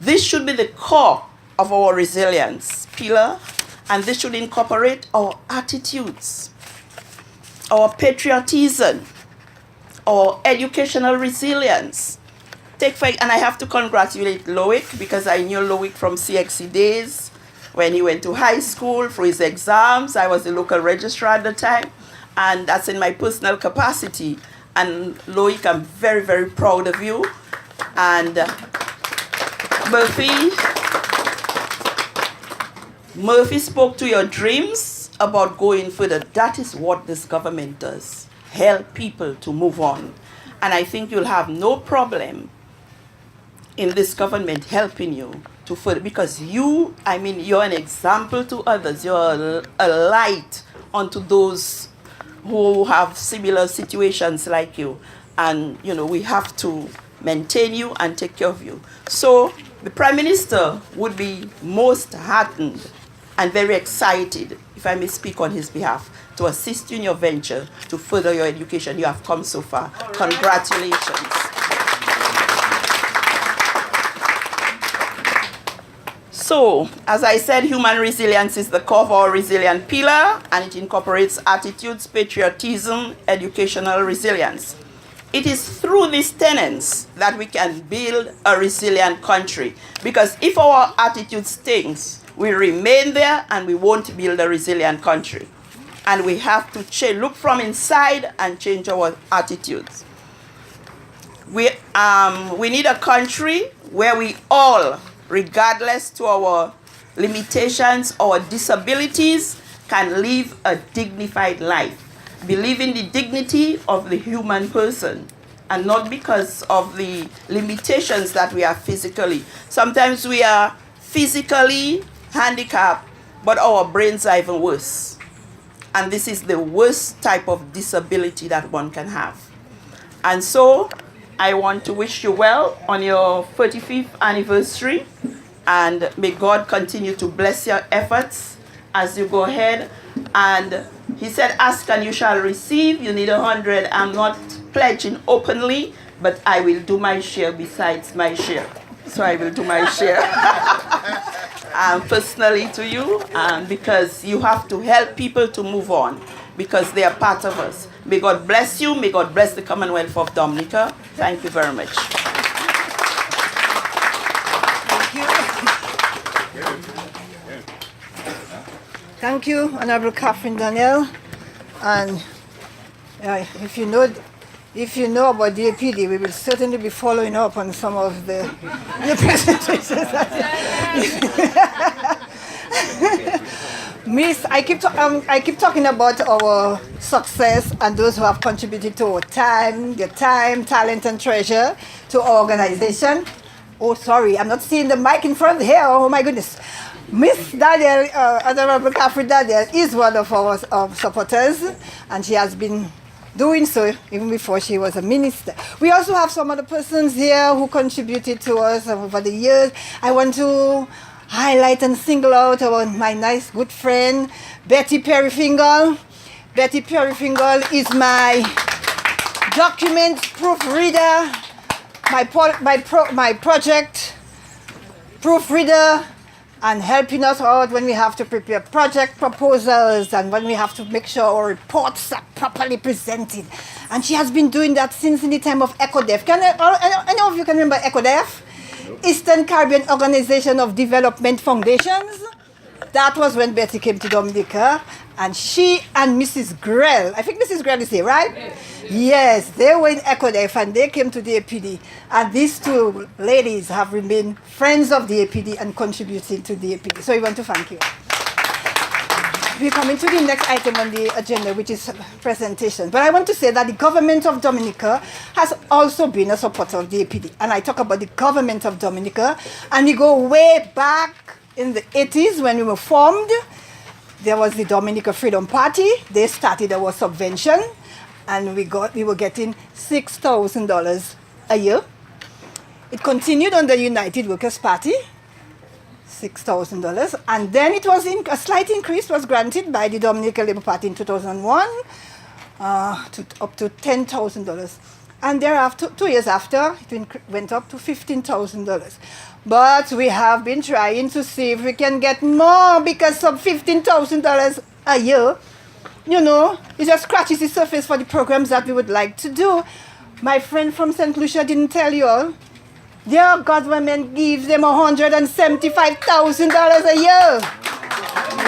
This should be the core of our resilience pillar, and this should incorporate our attitudes, our patriotism, our educational resilience. And I have to congratulate Loic, because I knew Loic from CXC days when he went to high school for his exams. I was the local registrar at the time, and that's in my personal capacity. And Loic, I'm very, very proud of you. And Murphy spoke to your dreams about going further. That is what this government does. Help people to move on. And I think you'll have no problem in this government helping you to further, because you're an example to others. You're a light onto those who have similar situations like you. And, we have to maintain you and take care of you. So the Prime Minister would be most heartened and very excited, if I may speak on his behalf, to assist you in your venture to further your education. You have come so far. Congratulations. So, as I said, human resilience is the core of our resilient pillar, and it incorporates attitudes, patriotism, educational resilience. It is through these tenets that we can build a resilient country. Because if our attitude stinks, we remain there and we won't build a resilient country. And we have to look from inside and change our attitudes. We need a country where we all, regardless to our limitations or disabilities, can live a dignified life. Believe in the dignity of the human person, and not because of the limitations that we have physically. Sometimes we are physically handicapped, but our brains are even worse. And this is the worst type of disability that one can have. And so I want to wish you well on your 35th anniversary, and may God continue to bless your efforts as you go ahead. And he said, ask and you shall receive. You need 100. I'm not pledging openly, but I will do my share besides my share. So I will do my share personally to you, because you have to help people to move on, because they are part of us. May God bless you. May God bless the Commonwealth of Dominica. Thank you very much. Thank you, Honorable Catherine Daniel. And if you know about DAPD, we will certainly be following up on some of the presentations. Miss, I keep talking about our success and those who have contributed to our time, their time, talent, and treasure to our organization. Oh, sorry, I'm not seeing the mic in front here. Oh my goodness. Miss Daniel, Honorable Catherine Daniel, is one of our supporters, and she has been doing so even before she was a minister. We also have some other persons here who contributed to us over the years. I want to highlight and single out my nice good friend, Betty Perryfingal. Betty Perryfingal is my document proofreader, my project proofreader, and helping us out when we have to prepare project proposals and when we have to make sure our reports are properly presented. And she has been doing that since in the time of ECODEF. Any of you can remember ECODEF? Eastern Caribbean Organization of Development Foundations. That was when Betty came to Dominica, and she and Mrs. Grell, I think Mrs. Grell is here, right? Yes, they were in ECODEF and they came to the APD. And these two ladies have remained friends of the APD and contributing to the APD. So we want to thank you. We're coming to the next item on the agenda, which is presentation. But I want to say that the government of Dominica has also been a supporter of the APD. And I talk about the government of Dominica, and we go way back in the 80s when we were formed. There was the Dominica Freedom Party. They started our subvention, and we were getting $6,000 a year. It continued on the United Workers' Party, $6,000, and then it was a slight increase was granted by the Dominican Labour Party in 2001 up to $10,000, and thereafter, 2 years after, it went up to $15,000. But we have been trying to see if we can get more, because some $15,000 a year, you know, it just scratches the surface for the programs that we would like to do. My friend from St. Lucia didn't tell you all. Their government gives them $175,000 a year.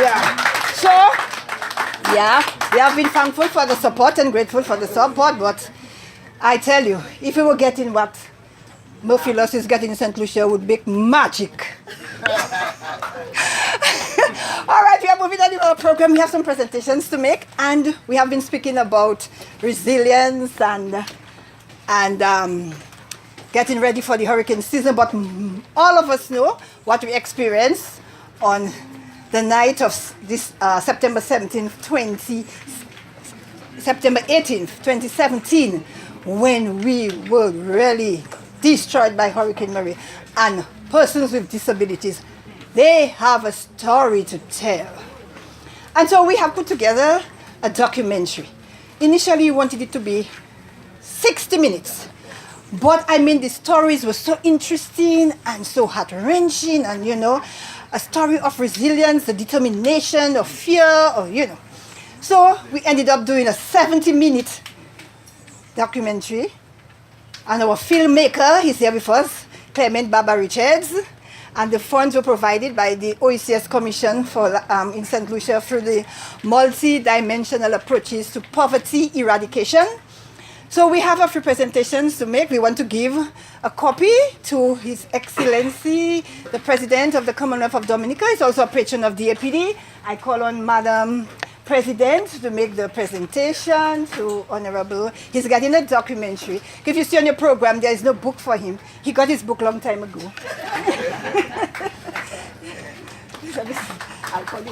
Yeah. So, yeah, they have been thankful for the support and grateful for the support, but I tell you, if we were getting what Murphy Loss is getting in St. Lucia, would make magic. All right, we are moving on in our program. We have some presentations to make, and we have been speaking about resilience and getting ready for the hurricane season, but all of us know what we experienced on the night of this September 18th, 2017, when we were really destroyed by Hurricane Maria. And persons with disabilities, they have a story to tell. And so we have put together a documentary. Initially, we wanted it to be 60 minutes. But I mean, the stories were so interesting and so heart-wrenching, and you know, a story of resilience, the determination, of fear, or you know. So we ended up doing a 70-minute documentary, and our filmmaker is here with us, Clement Baba Richards, and the funds were provided by the OECS Commission for in St. Lucia through the multi-dimensional approaches to poverty eradication. So we have a few presentations to make. We want to give a copy to His Excellency, the President of the Commonwealth of Dominica. He's also a patron of the APD. I call on Madam President to make the presentation to Honorable. He's getting a documentary. If you see on your program, there is no book for him. He got his book long time ago. I'll call it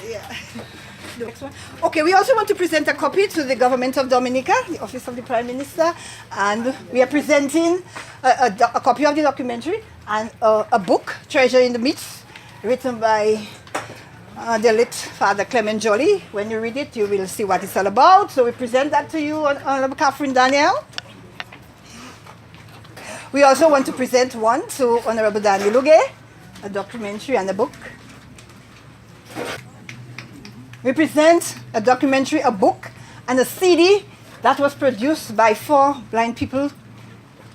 yeah. Next one. Okay, we also want to present a copy to the government of Dominica, the Office of the Prime Minister, and we are presenting a copy of the documentary and a book, Treasure in the Midst, written by the late Father Clement Jolly. When you read it, you will see what it's all about. So we present that to you, Honorable Catherine Daniel. We also want to present one to Honorable Daniel Luge, a documentary and a book. We present a documentary, a book, and a CD that was produced by 4 blind people,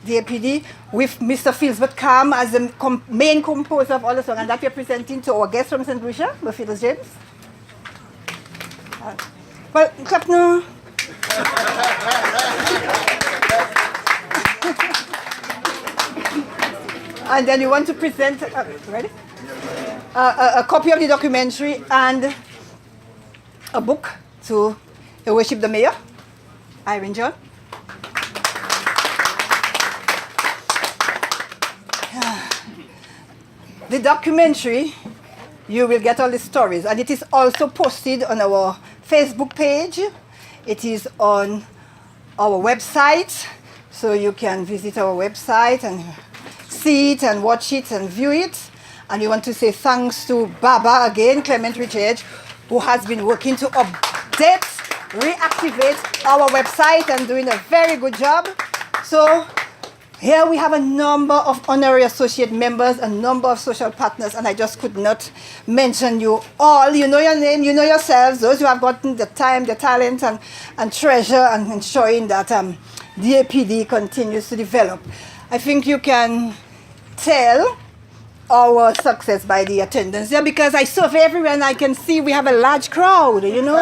the APD, with Mr. Philbert Calm as the main composer of all the songs, and that we are presenting to our guest from St. Lucia, Philbert James. Well, clap now. And then we want to present, ready? A copy of the documentary and a book to Your Worship the Mayor, Irene John. The documentary, you will get all the stories, and it is also posted on our Facebook page. It is on our website, so you can visit our website and see it and watch it and view it. And we want to say thanks to Baba again, Clement Richard, who has been working to update, reactivate our website and doing a very good job. So here we have a number of honorary associate members, a number of social partners, and I just could not mention you all. You know your name, you know yourselves, those who have gotten the time, the talent, and treasure, and ensuring that DAPD continues to develop. I think you can tell our success by the attendance there, because I survey everywhere and I can see we have a large crowd, you know.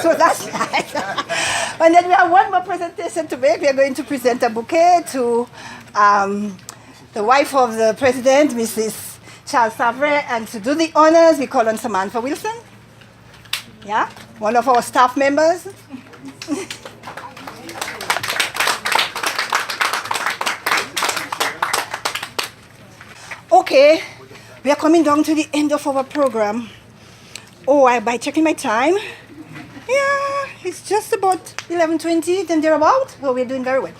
So that's nice. And then we have one more presentation to make. We are going to present a bouquet to the wife of the president, Mrs. Charles Savre, and to do the honors, we call on Samantha Wilson. Yeah, one of our staff members. Okay, we are coming down to the end of our program. Oh, by checking my time, yeah, it's just about 11:20, then thereabout. Oh, we're doing very well.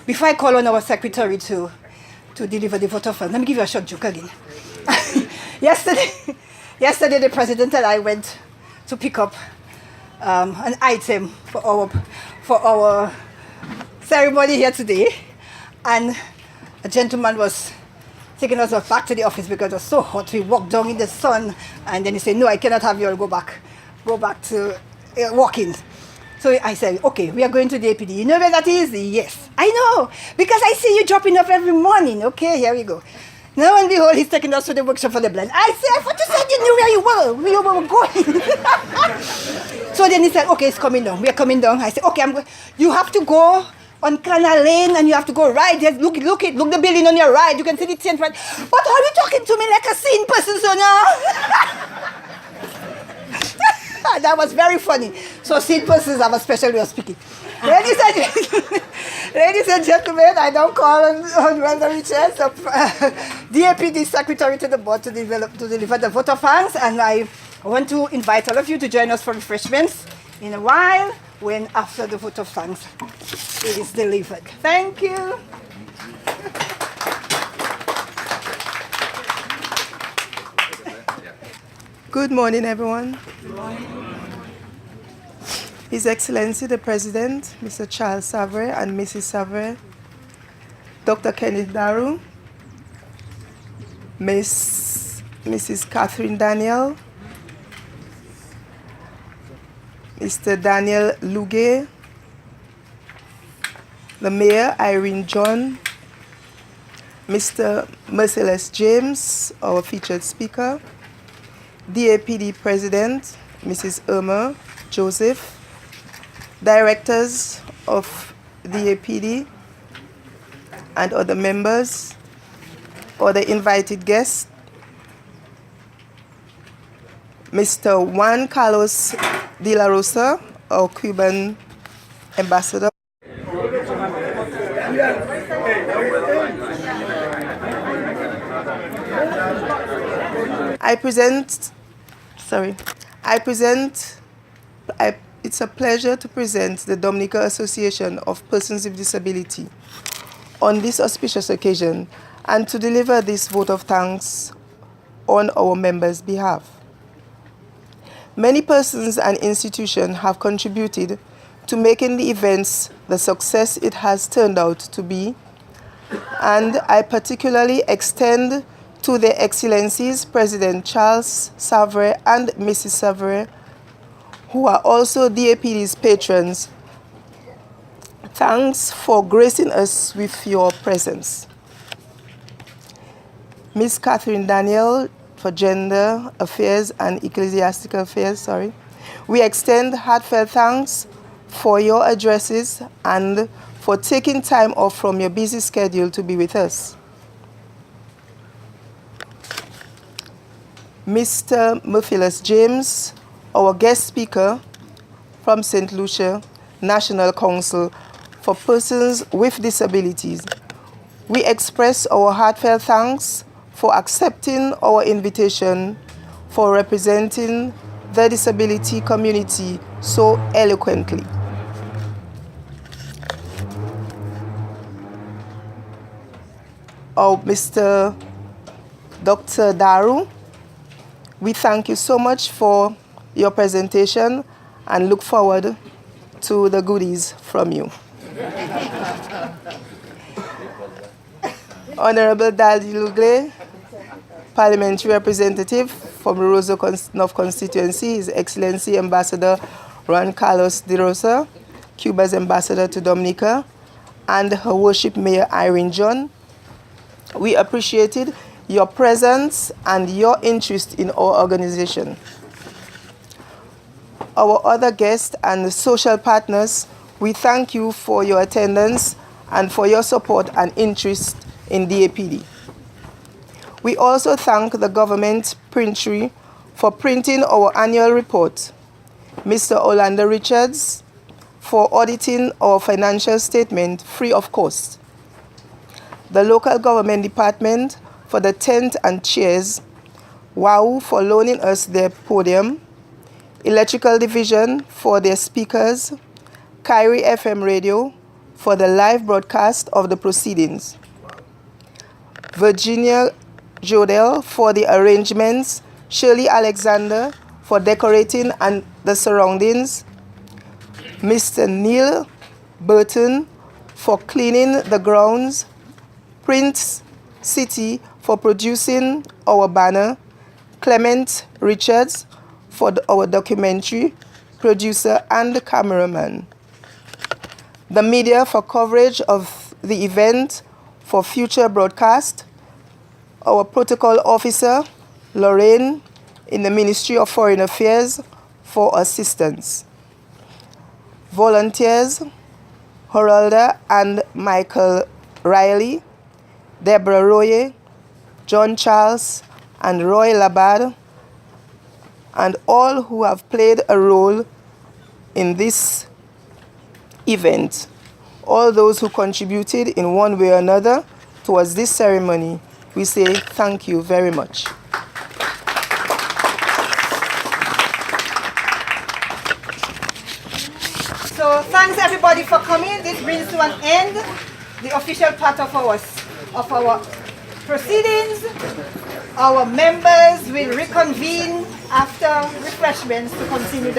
Before I call on our secretary to deliver the vote of thanks, let me give you a short joke again. Yesterday, the president and I went to pick up an item for our ceremony here today, and a gentleman was taking us back to the office because it was so hot. We walked down in the sun, and then he said, "No, I cannot have you all go back to walk-in." So I said, "Okay, we are going to the APD. You know where that is?" "Yes, I know, because I see you dropping off every morning." "Okay, here we go." Now and behold, he's taking us to the workshop for the blind. I said, "I thought you said you knew where you were going." So then he said, "Okay, it's coming down. We are coming down." I said, "Okay, you have to go on Canal Lane, and you have to go right there. Look the building on your right. You can see the tent right." "But are you talking to me like a sane person, so now?" That was very funny. So sane persons have a special way of speaking. Ladies and gentlemen, I now call on Brother Richard, DAPD Secretary to the Board, to deliver the vote of thanks, and I want to invite all of you to join us for refreshments in a while, when after the vote of thanks it is delivered. Thank you. Good morning, everyone. Good morning. His Excellency the President, Mr. Charles Savre and Mrs. Savre, Dr. Kenneth Daru, Mrs. Catherine Daniel, Mr. Daniel Luge, the Mayor, Irene John, Mr. Merciless James, our featured speaker, DAPD President, Mrs. Irma Joseph, Directors of DAPD and other members, other invited guests, Mr. Juan Carlos de la Rosa, our Cuban ambassador. It's a pleasure to present the Dominica Association of Persons with Disability on this auspicious occasion and to deliver this vote of thanks on our members' behalf. Many persons and institutions have contributed to making the events the success it has turned out to be, and I particularly extend to Their Excellencies President Charles Savre and Mrs. Savre, who are also DAPD's patrons, thanks for gracing us with your presence. Ms. Catherine Daniel, for Gender Affairs and Ecclesiastical Affairs, we extend heartfelt thanks for your addresses and for taking time off from your busy schedule to be with us. Mr. Merciless James, our guest speaker from St. Lucia National Council for Persons with Disabilities, we express our heartfelt thanks for accepting our invitation, for representing the disability community so eloquently. Mr. Dr. Daru. We thank you so much for your presentation and look forward to the goodies from you. Honorable Daldi Lugle, Parliamentary Representative from Roseau North Constituency, His Excellency Ambassador Juan Carlos de Rosa, Cuba's Ambassador to Dominica, and Her Worship Mayor Irene John. We appreciated your presence and your interest in our organization. Our other guests and social partners, we thank you for your attendance and for your support and interest in DAPD. We also thank the government printery for printing our annual report, Mr. Orlando Richards for auditing our financial statement free of cost, the local government department for the tent and chairs, WOW for loaning us their podium, electrical division for their speakers, Kyrie FM radio for the live broadcast of the proceedings, Virginia Jodell for the arrangements, Shirley Alexander for decorating and the surroundings, Mr. Neil Burton for cleaning the grounds, Prince City for producing our banner, Clement Richards for our documentary, producer and cameraman, the media for coverage of the event for future broadcast, our protocol officer, Lorraine, in the Ministry of Foreign Affairs for assistance, volunteers, Horalda and Michael Riley, Deborah Roye, John Charles, and Roy Labad, and all who have played a role in this event. All those who contributed in one way or another towards this ceremony, we say thank you very much. So thanks everybody for coming. This brings to an end the official part of our proceedings. Our members will reconvene after refreshments to continue the